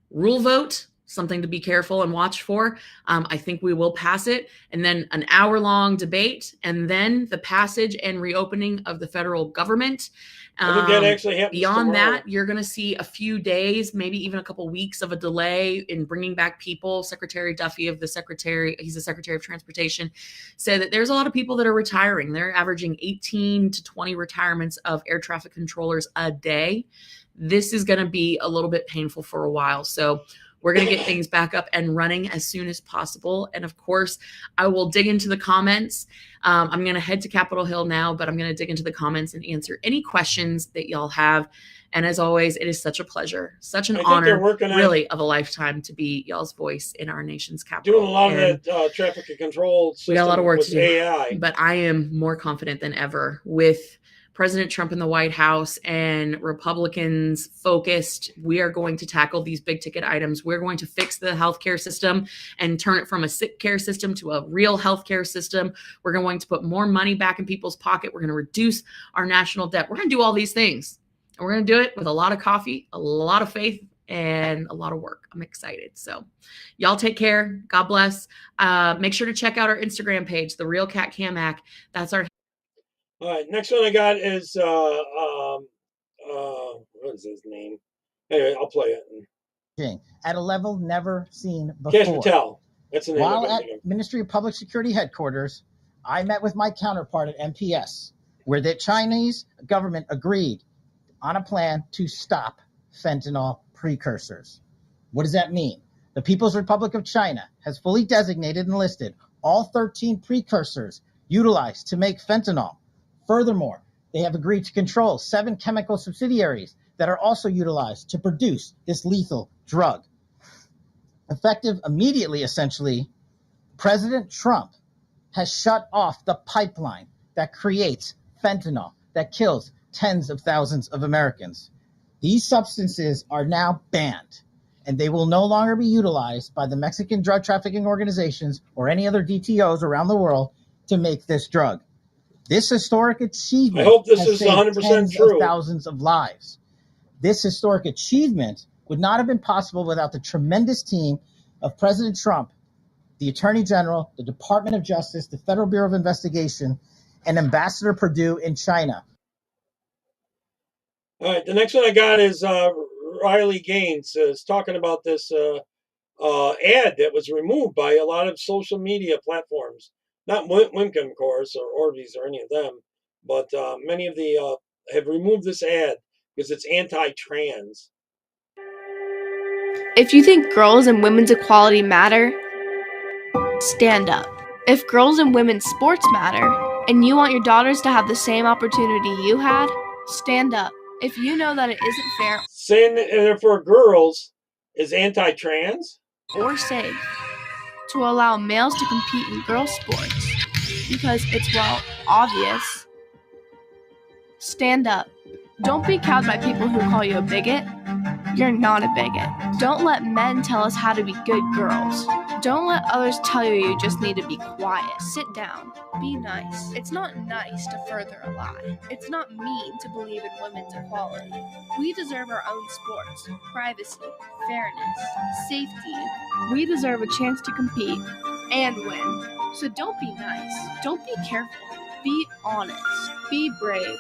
rule vote, something to be careful and watch for. I think we will pass it, and then an hour-long debate, and then the passage and reopening of the federal government. I think that actually happens Beyond tomorrow. that, you're going to see a few days, maybe even a couple weeks of a delay in bringing back people. Secretary Duffy he's the Secretary of Transportation, said that there's a lot of people that are retiring. They're averaging 18 to 20 retirements of air traffic controllers a day. This is going to be a little bit painful for a while. So we're going to get things back up and running as soon as possible. And of course, I will dig into the comments. I'm going to head to Capitol Hill now, but I'm going to dig into the comments and answer any questions that y'all have. And as always, it is such a pleasure, such an honor, really, of a lifetime to be y'all's voice in our nation's capital. Doing a lot of that traffic control system. We got a lot of work to do. AI. But I am more confident than ever with President Trump in the White House and Republicans focused. We are going to tackle these big ticket items. We're going to fix the healthcare system and turn it from a sick care system to a real healthcare system. We're going to put more money back in people's pocket. We're going to reduce our national debt. We're going to do all these things. And we're going to do it with a lot of coffee, a lot of faith, and a lot of work. I'm excited. So y'all take care. God bless. Make sure to check out our Instagram page, The Real Cat Camac. That's our. All right, next one I got is what is his name? Anyway, I'll play it. At a level never seen before. Cash Patel. That's the name. While at Ministry of Public Security headquarters, I met with my counterpart at MPS, where the Chinese government agreed on a plan to stop fentanyl precursors. What does that mean? The People's Republic of China has fully designated and listed all 13 precursors utilized to make fentanyl. Furthermore, they have agreed to control 7 chemical subsidiaries that are also utilized to produce this lethal drug. Effective immediately, essentially, President Trump has shut off the pipeline that creates fentanyl that kills tens of thousands of Americans. These substances are now banned, and they will no longer be utilized by the Mexican drug trafficking organizations or any other DTOs around the world to make this drug. This historic achievement I hope this has is saved 100% tens true. of thousands of lives. This historic achievement would not have been possible without the tremendous team of President Trump, the Attorney General, the Department of Justice, the Federal Bureau of Investigation, and Ambassador Perdue in China. All right, the next one I got is Riley Gaines is talking about this ad that was removed by a lot of social media platforms. Not Wimkin, of course, or Orbeez or any of them, but many of the have removed this ad because it's anti-trans. If you think girls and women's equality matter, stand up. If girls and women's sports matter, and you want your daughters to have the same opportunity you had, stand up. If you know that it isn't fair, Saying that for girls is anti-trans or safe to allow males to compete in girls' sports because it's, well, obvious, stand up. Don't be cowed by people who call you a bigot. You're not a bigot. Don't let men tell us how to be good girls. Don't let others tell you you just need to be quiet. Sit down. Be nice. It's not nice to further a lie. It's not mean to believe in women's equality. We deserve our own sports, privacy, fairness, safety. We deserve a chance to compete and win. So don't be nice. Don't be careful. Be honest. Be brave.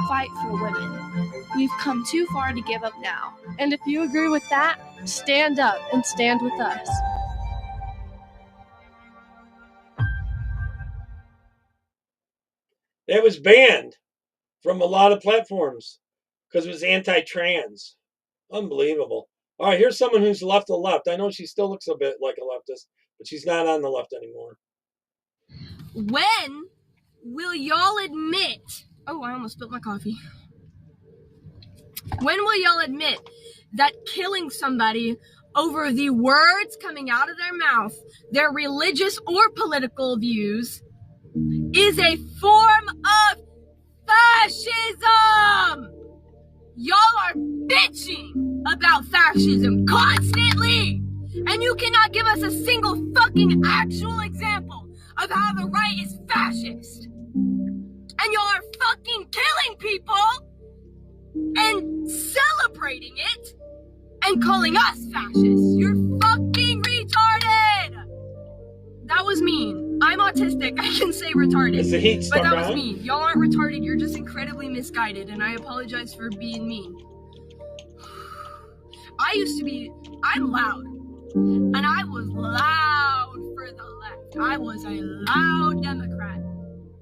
Fight for women. We've come too far to give up now. And if you agree with that, stand up and stand with us. that was banned. from a lot of platforms because it was anti-trans. Unbelievable. All right, here's someone who's left the left. I know she still looks a bit like a leftist, but she's not on the left anymore. When will y'all admit? Oh, I almost spilled my coffee. When will y'all admit that killing somebody over the words coming out of their mouth, their religious or political views, is a form of fascism? Y'all are bitching about fascism constantly, and you cannot give us a single fucking actual example of how the right is fascist. And y'all are fucking killing people and celebrating it and calling us fascists. You're fucking retarded. That was mean. I'm autistic. I can say retarded. Is the heat stuck But that was on? mean. Y'all aren't retarded. You're just incredibly misguided, and I apologize for being mean. I'm loud. And I was loud for the left. I was a loud Democrat.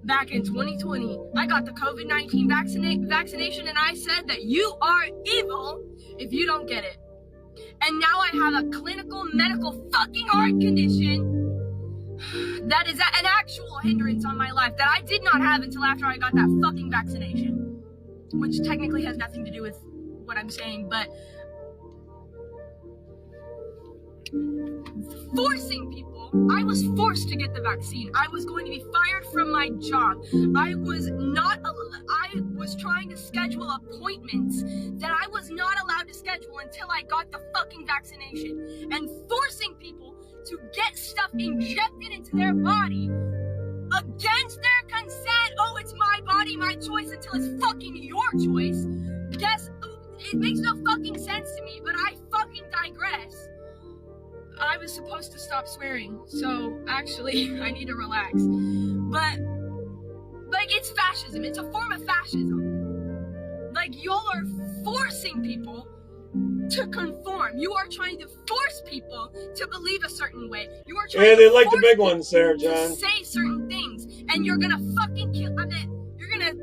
Back in 2020, I got the COVID-19 vaccination, and I said that you are evil if you don't get it. And now I have a clinical medical fucking heart condition that is an actual hindrance on my life that I did not have until after I got that fucking vaccination, which technically has nothing to do with what I'm saying, but forcing people. I was forced to get the vaccine. I was going to be fired from my job. I was trying to schedule appointments that I was not allowed to schedule until I got the fucking vaccination. And forcing people to get stuff injected into their body against their consent. Oh, it's my body, my choice, until it's fucking your choice. Guess it makes no fucking sense to me, but I fucking digress. I was supposed to stop swearing, so actually I need to relax. But like, it's fascism. It's a form of fascism. Like, y'all are forcing people to conform. You are trying to force people to believe a certain way. You are trying They to like the force big ones there, people John. to say certain things, and you're gonna fucking kill. You're gonna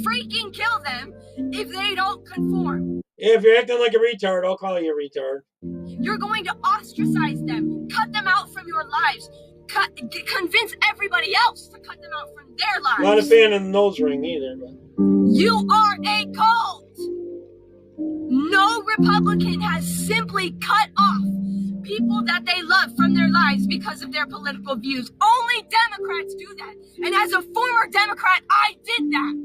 freaking kill them if they don't conform. Yeah, if you're acting like a retard, I'll call you a retard. You're going to ostracize them, cut them out from your lives, convince everybody else to cut them out from their lives. Not a fan of the nose ring either. But. You are a cult. No Republican has simply cut off people that they love from their lives because of their political views. Only Democrats do that. And as a former Democrat, I did that.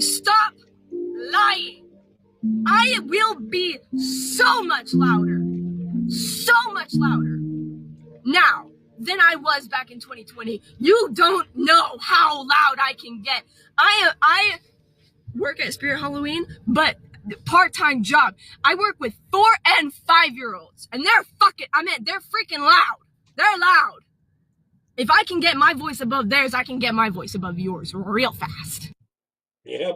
Stop lying. I will be so much louder now than I was back in 2020. You don't know how loud I can get. I work at Spirit Halloween, but part-time job. I work with 4 and 5-year-olds, and they're freaking loud. They're loud. If I can get my voice above theirs, I can get my voice above yours real fast. Yep.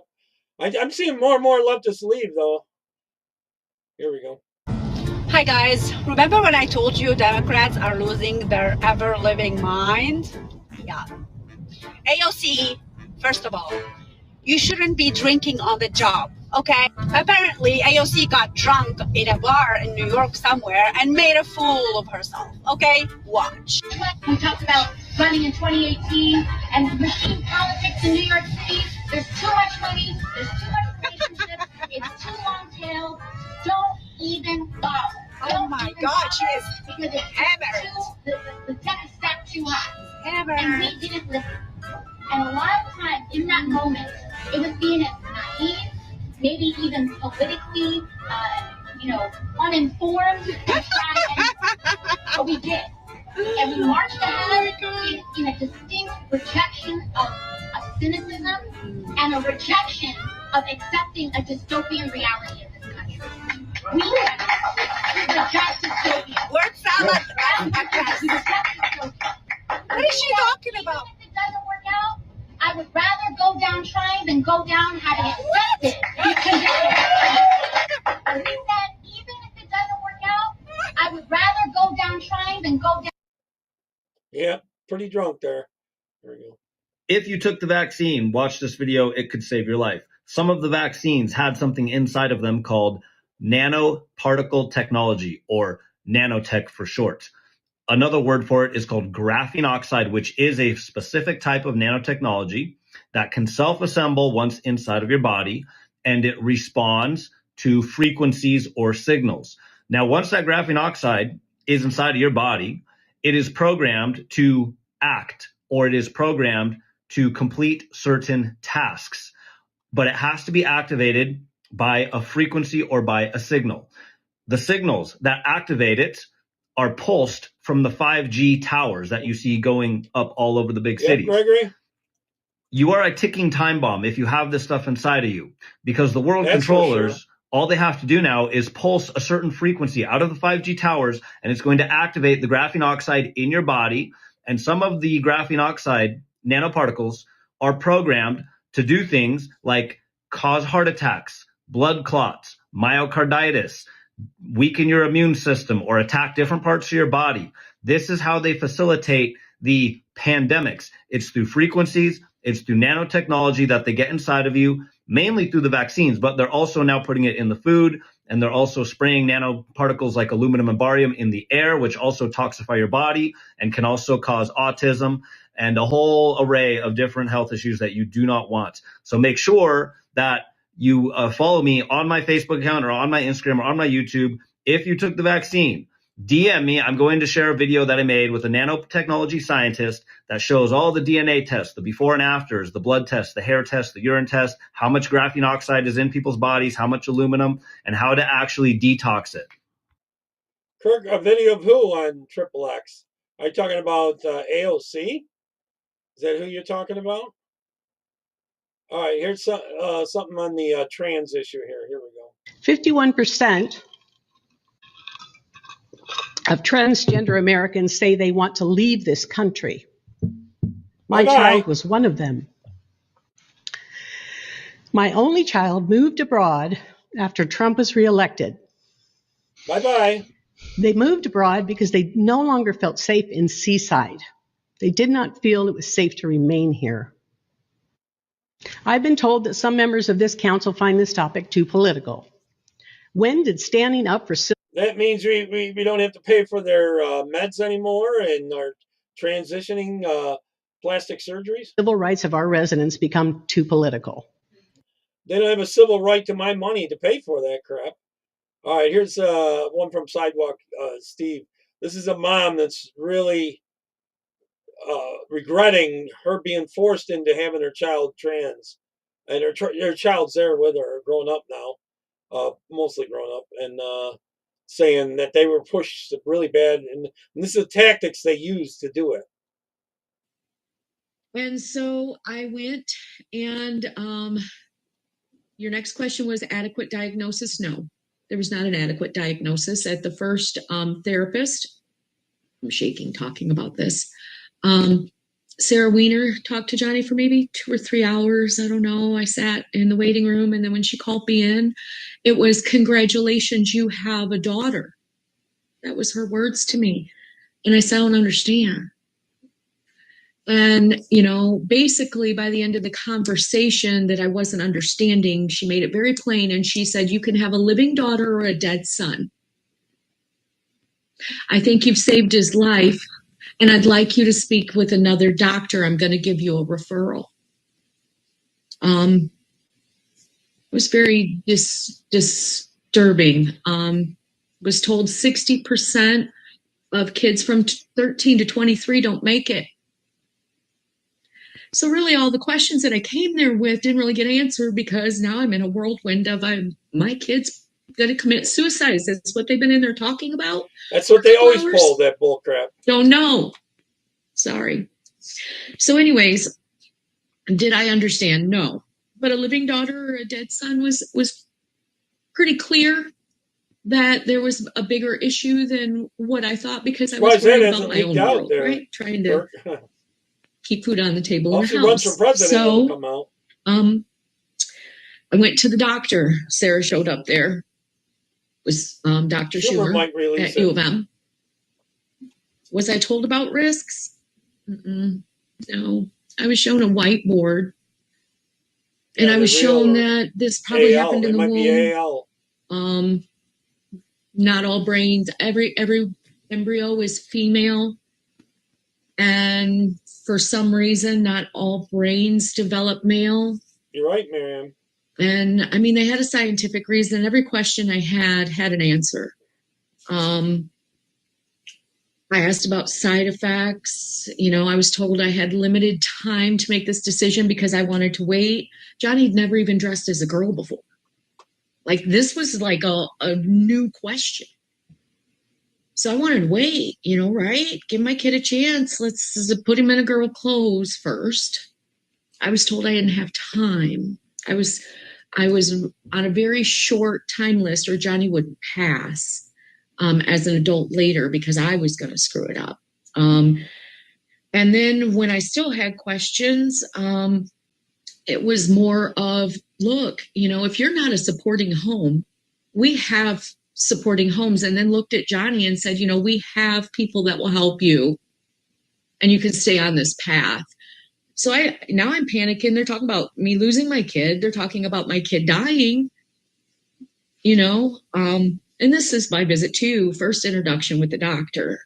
I'm seeing more and more leftists leave, though. Here we go. Hi guys, remember when I told you Democrats are losing their ever-living mind? Yeah. AOC, first of all, you shouldn't be drinking on the job, okay? Apparently, AOC got drunk in a bar in New York somewhere and made a fool of herself, okay? Watch. We talked about running in 2018 and machine politics in New York City. There's too much money. There's too much relationships. It's too long-tailed. Don't even bother. Oh my God, she is because it's hammered. The deck is stacked too high. Hammered. And we didn't listen. And a lot of times in that moment, it was being naive, maybe even politically, uninformed. But we did. And we marched ahead in a distinct rejection of cynicism and a rejection of accepting a dystopian reality in this country. We reject dystopia. Word salad. What is she talking about? Even if it doesn't work out, I would rather go down trying than go down having accepted. We said, even if it doesn't work out, I would rather go down trying than go down. Yeah, pretty drunk there. There we go. if you took the vaccine, watch this video, it could save your life. Some of the vaccines had something inside of them called nanoparticle technology, or nanotech for short. Another word for it is called graphene oxide, which is a specific type of nanotechnology that can self-assemble once inside of your body, and it responds to frequencies or signals. Now, once that graphene oxide is inside of your body, it is programmed to act, or it is programmed to complete certain tasks, but it has to be activated by a frequency or by a signal. The signals that activate it are pulsed from the 5G towers that you see going up all over the big cities. Gregory? You are a ticking time bomb if you have this stuff inside of you, because the world That's for controllers, sure. all they have to do now is pulse a certain frequency out of the 5G towers, and it's going to activate the graphene oxide in your body. And some of the graphene oxide nanoparticles are programmed to do things like cause heart attacks, blood clots, myocarditis, weaken your immune system, or attack different parts of your body. This is how they facilitate the pandemics. It's through frequencies, it's through nanotechnology that they get inside of you, mainly through the vaccines, but they're also now putting it in the food, and they're also spraying nanoparticles like aluminum and barium in the air, which also toxify your body and can also cause autism and a whole array of different health issues that you do not want. So make sure that you follow me on my Facebook account or on my Instagram or on my YouTube. If you took the vaccine, DM me. I'm going to share a video that I made with a nanotechnology scientist that shows all the DNA tests, the before and afters, the blood tests, the hair tests, the urine tests, how much graphene oxide is in people's bodies, how much aluminum, and how to actually detox it. Kirk, a video of who on Triple X? Are you talking about AOC? Is that who you're talking about? All right, here's something on the trans issue here. Here we go. 51% of transgender Americans say they want to leave this country. My child was one of them. My only child moved abroad after Trump was reelected. Bye-bye. They moved abroad because they no longer felt safe in Seaside. They did not feel it was safe to remain here. I've been told that some members of this council find this topic too political. When did standing up for that means we don't have to pay for their meds anymore and are transitioning plastic surgeries? Civil rights of our residents become too political. They don't have a civil right to my money to pay for that crap. All right, here's one from Sidewalk Steve. This is a mom that's really regretting her being forced into having her child trans. And her child's there with her, grown up now, mostly grown up, and saying that they were pushed really bad. And this is the tactics they use to do it. And so I went, and your next question was adequate diagnosis. No, there was not an adequate diagnosis at the first therapist. I'm shaking talking about this. Sarah Weiner talked to Johnny for maybe 2 or 3 hours. I don't know. I sat in the waiting room, and then when she called me in, it was, "Congratulations, you have a daughter." That was her words to me. And I said, "I don't understand." And, you know, basically by the end of the conversation that I wasn't understanding, she made it very plain. And she said, "You can have a living daughter or a dead son. I think you've saved his life, and I'd like you to speak with another doctor. I'm going to give you a referral." It was very disturbing. Was told 60% of kids from 13 to 23 don't make it. So really all the questions that I came there with didn't really get answered, because now I'm in a whirlwind of my kid's going to commit suicide. That's what they've been in there talking about. That's what they always pull, that bull crap. Don't know. Sorry. So anyways, did I understand? No. But a living daughter or a dead son was pretty clear that there was a bigger issue than what I thought, because I was worried about my own world, right? Trying to keep food on the table in the house. Runs for president, so come out. I went to the doctor. Sarah showed up there. It was Dr. Schumer at U of M. Was I told about risks? No. I was shown a whiteboard, and Yeah, I was they're real shown or that this probably AL. happened They in the might be womb. AL. Not all brains. Every embryo is female, and for some reason, not all brains develop male. You're right, Miriam. And I mean, they had a scientific reason. Every question I had an answer. I asked about side effects. You know, I was told I had limited time to make this decision because I wanted to wait. Johnny'd never even dressed as a girl before. Like, this was like a new question. So I wanted to wait, you know, right? Give my kid a chance. Let's put him in a girl clothes first. I was told I didn't have time. I was on a very short time list, or Johnny would pass as an adult later because I was going to screw it up. And then when I still had questions, it was more of, look, you know, if you're not a supporting home, we have supporting homes. And then looked at Johnny and said, you know, we have people that will help you and you can stay on this path. So now I'm panicking. They're talking about me losing my kid. They're talking about my kid dying, you know. And this is my visit too, first introduction with the doctor.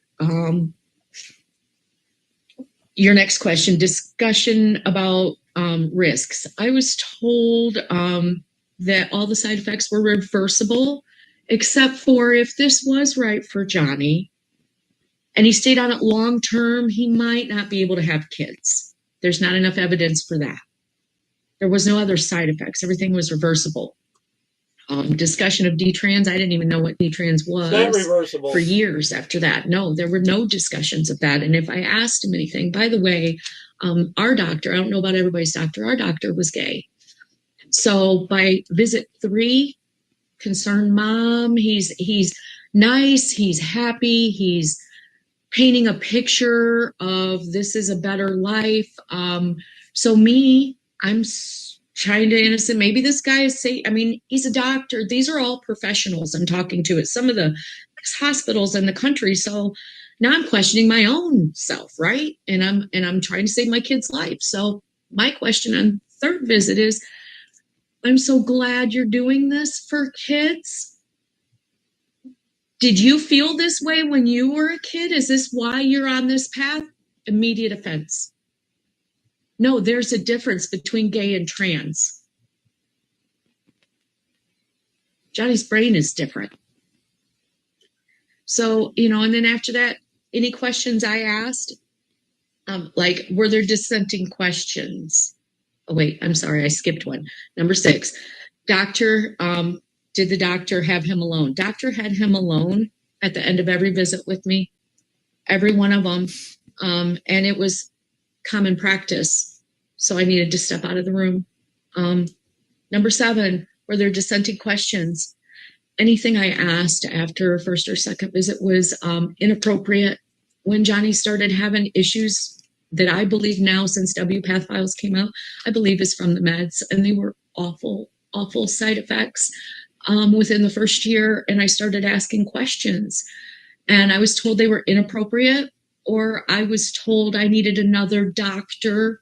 Your next question, discussion about risks. I was told that all the side effects were reversible, except for if this was right for Johnny and he stayed on it long term, he might not be able to have kids. There's not enough evidence for that. There was no other side effects. Everything was reversible. Discussion of D-trans. I didn't even know what D-trans was. It's not reversible. For years after that. No, there were no discussions of that. And if I asked him anything, by the way, our doctor, I don't know about everybody's doctor, our doctor was gay. So by visit 3, concerned mom, he's nice, he's happy, he's painting a picture of this is a better life. So me, I'm trying to innocent. Maybe this guy is saying, I mean, he's a doctor. These are all professionals I'm talking to at some of the best hospitals in the country. So now I'm questioning my own self, right? And I'm trying to save my kid's life. So my question on third visit is, I'm so glad you're doing this for kids. Did you feel this way when you were a kid? Is this why you're on this path? Immediate offense. No, there's a difference between gay and trans. Johnny's brain is different. So, you know, and then after that, any questions I asked, like, were there dissenting questions? Oh, wait, I'm sorry, I skipped one. Number 6, doctor, did the doctor have him alone? Doctor had him alone at the end of every visit with me, every one of them. And it was common practice. So I needed to step out of the room. Number 7, were there dissenting questions? Anything I asked after first or second visit was inappropriate. When Johnny started having issues that I believe now, since WPATH files came out, I believe is from the meds, and they were awful, awful side effects within the first year. And I started asking questions, and I was told they were inappropriate, or I was told I needed another doctor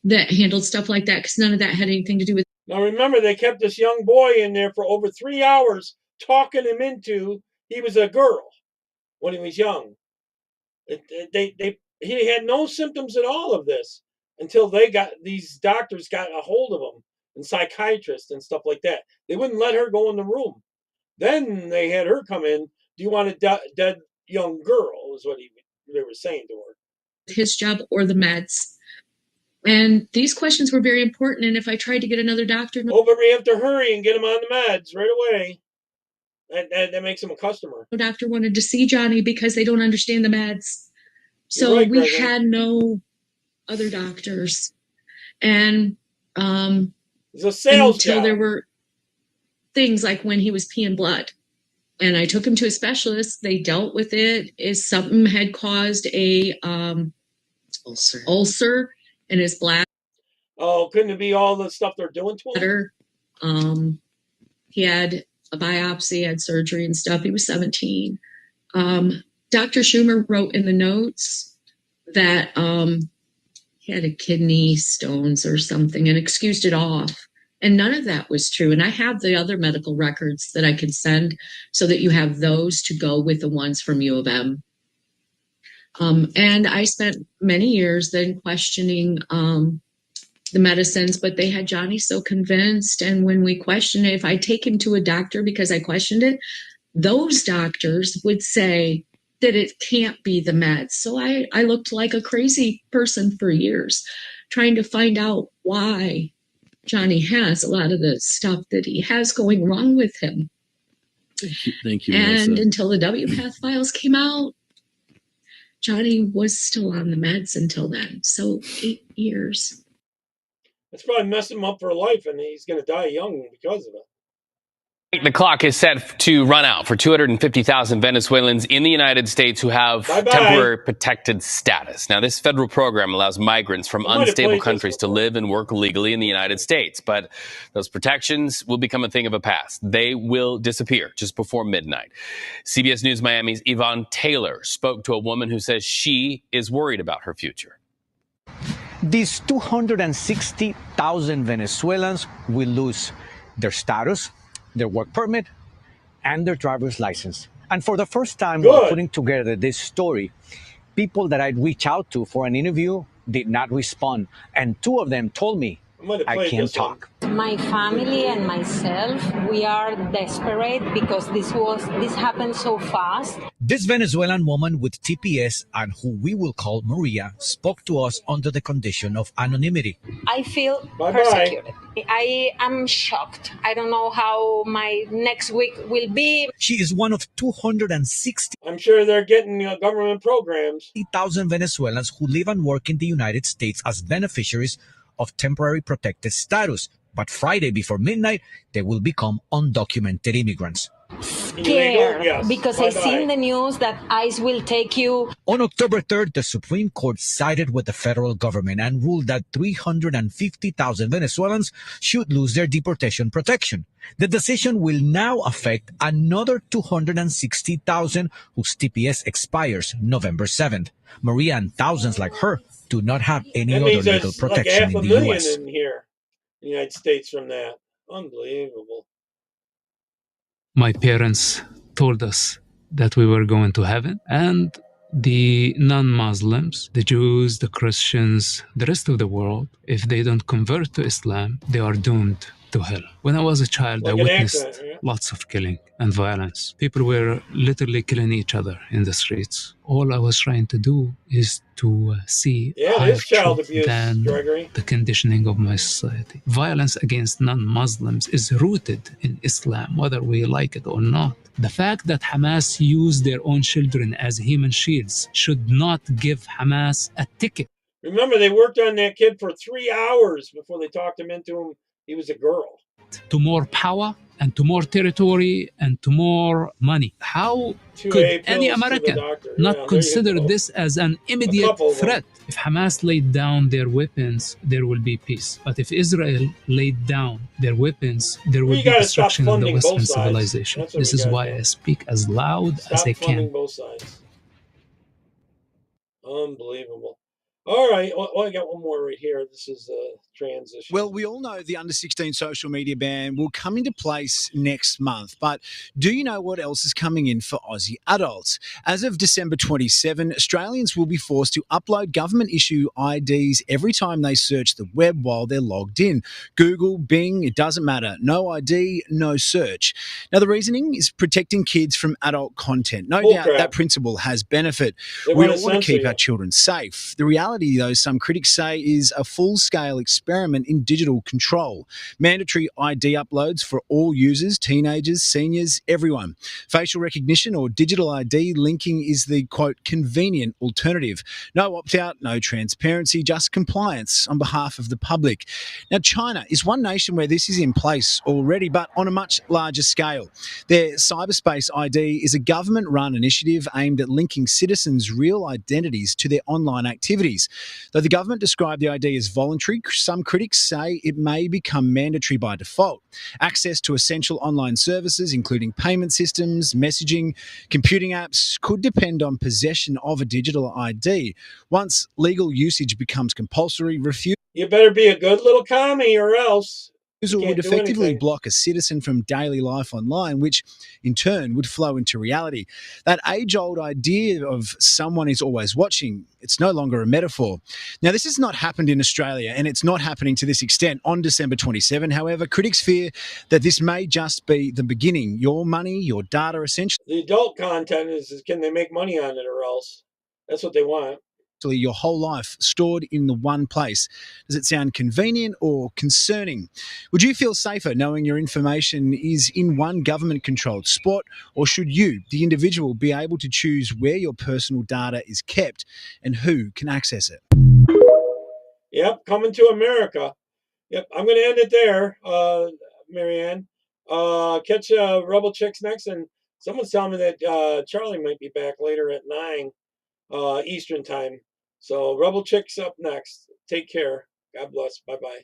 that handled stuff like that, because none of that had anything to do with. Now remember, they kept this young boy in there for over 3 hours, talking him into he was a girl when he was young. He had no symptoms at all of this until these doctors got a hold of him, and psychiatrists and stuff like that. They wouldn't let her go in the room. Then they had her come in. Do you want a dead young girl? Is what they were saying to her. His job or the meds. And these questions were very important. And if I tried to get another doctor, but we have to hurry and get him on the meds right away. That makes him a customer. No doctor wanted to see Johnny because they don't understand the meds. So right, we Gregory. had no other doctors. And it's a sales until job. There were things like when he was peeing blood. And I took him to a specialist. They dealt with it. Is something had caused a ulcer in his bladder. Oh, couldn't it be all the stuff they're doing to him? He had a biopsy, had surgery and stuff. He was 17. Dr. Schumer wrote in the notes that he had a kidney stones or something and excused it off. And none of that was true. And I have the other medical records that I can send so that you have those to go with the ones from U of M. And I spent many years then questioning the medicines, but they had Johnny so convinced. And when we questioned it, if I take him to a doctor because I questioned it, those doctors would say that it can't be the meds. So I looked like a crazy person for years trying to find out why Johnny has a lot of the stuff that he has going wrong with him. Thank you, And Melissa. until the WPATH files came out, Johnny was still on the meds until then. So 8 years. It's probably messed him up for life, and he's going to die young because of it. The clock is set to run out for 250,000 Venezuelans in the United States who have temporary protected status. Now, this federal program allows migrants from unstable countries to live and work legally in the United States. But those protections will become a thing of the past. They will disappear just before midnight. CBS News Miami's Yvonne Taylor spoke to a woman who says she is worried about her future. These 260,000 Venezuelans will lose their status, their work permit, and their driver's license. And for the first time, while putting together this story, people that I'd reach out to for an interview did not respond. And two of them told me, I can't talk. My family and myself, we are desperate because this happened so fast. This Venezuelan woman with TPS, and who we will call Maria, spoke to us under the condition of anonymity. I feel persecuted. I am shocked. I don't know how my next week will be. She is one of 260. I'm sure they're getting government programs. 1,000 Venezuelans who live and work in the United States as beneficiaries of temporary protected status. But Friday before midnight, they will become undocumented immigrants. Scared because I see in the news that ICE will take you. On October 3rd, the Supreme Court sided with the federal government and ruled that 350,000 Venezuelans should lose their deportation protection. The decision will now affect another 260,000 whose TPS expires November 7th. Maria and thousands like her do not have any other legal protection like in the U.S. in here, in the United States from that. Unbelievable. My parents told us that we were going to heaven, and the non-Muslims, the Jews, the Christians, the rest of the world, if they don't convert to Islam, they are doomed to hell. When I was a child, I witnessed lots of killing and violence. People were literally killing each other in the streets. All I was trying to do is to see higher truth than the conditioning of my society. Violence against non-Muslims is rooted in Islam, whether we like it or not. The fact that Hamas used their own children as human shields should not give Hamas a ticket. Remember, they worked on that kid for 3 hours before they talked him into him. He was a girl. To more power and to more territory and to more money. How could any American not consider this as an immediate threat? If Hamas laid down their weapons, there will be peace. But if Israel laid down their weapons, there will be destruction of the Western civilization. This is why I speak as loud as I can. Both sides. Unbelievable. All right. Well, I got one more right here. This is a transition. Well, we all know the under 16 social media ban will come into place next month. But do you know what else is coming in for Aussie adults? As of December 27, Australians will be forced to upload government issue IDs every time they search the web while they're logged in. Google, Bing, it doesn't matter. No ID, no search. Now, the reasoning is protecting kids from adult content. No doubt that principle has benefit. We all want to keep our children safe. The reality, though, some critics say, is a full-scale experiment in digital control. Mandatory ID uploads for all users, teenagers, seniors, everyone. Facial recognition or digital ID linking is the, quote, convenient alternative. No opt-out, no transparency, just compliance on behalf of the public. Now, China is one nation where this is in place already, but on a much larger scale. Their cyberspace ID is a government-run initiative aimed at linking citizens' real identities to their online activities. overseas. Though the government described the ID as voluntary, some critics say it may become mandatory by default. Access to essential online services, including payment systems, messaging, computing apps, could depend on possession of a digital ID. Once legal usage becomes compulsory, refusal You better be a good little commie or else. would effectively block a citizen from daily life online, which in turn would flow into reality. That age-old idea of someone is always watching, it's no longer a metaphor. Now, this has not happened in Australia, and it's not happening to this extent on December 27. However, critics fear that this may just be the beginning. Your money, your data, essentially. The adult content is can they make money on it or else? That's what they want. Your whole life stored in the one place. Does it sound convenient or concerning? Would you feel safer knowing your information is in one government-controlled spot, or should you, the individual, be able to choose where your personal data is kept and who can access it? Yep, coming to America. Yep, I'm going to end it there, Marianne. Catch Rebel Chicks next, and someone's telling me that Charlie might be back later at 9 Eastern time. So Rebel Chicks up next. Take care. God bless. Bye-bye.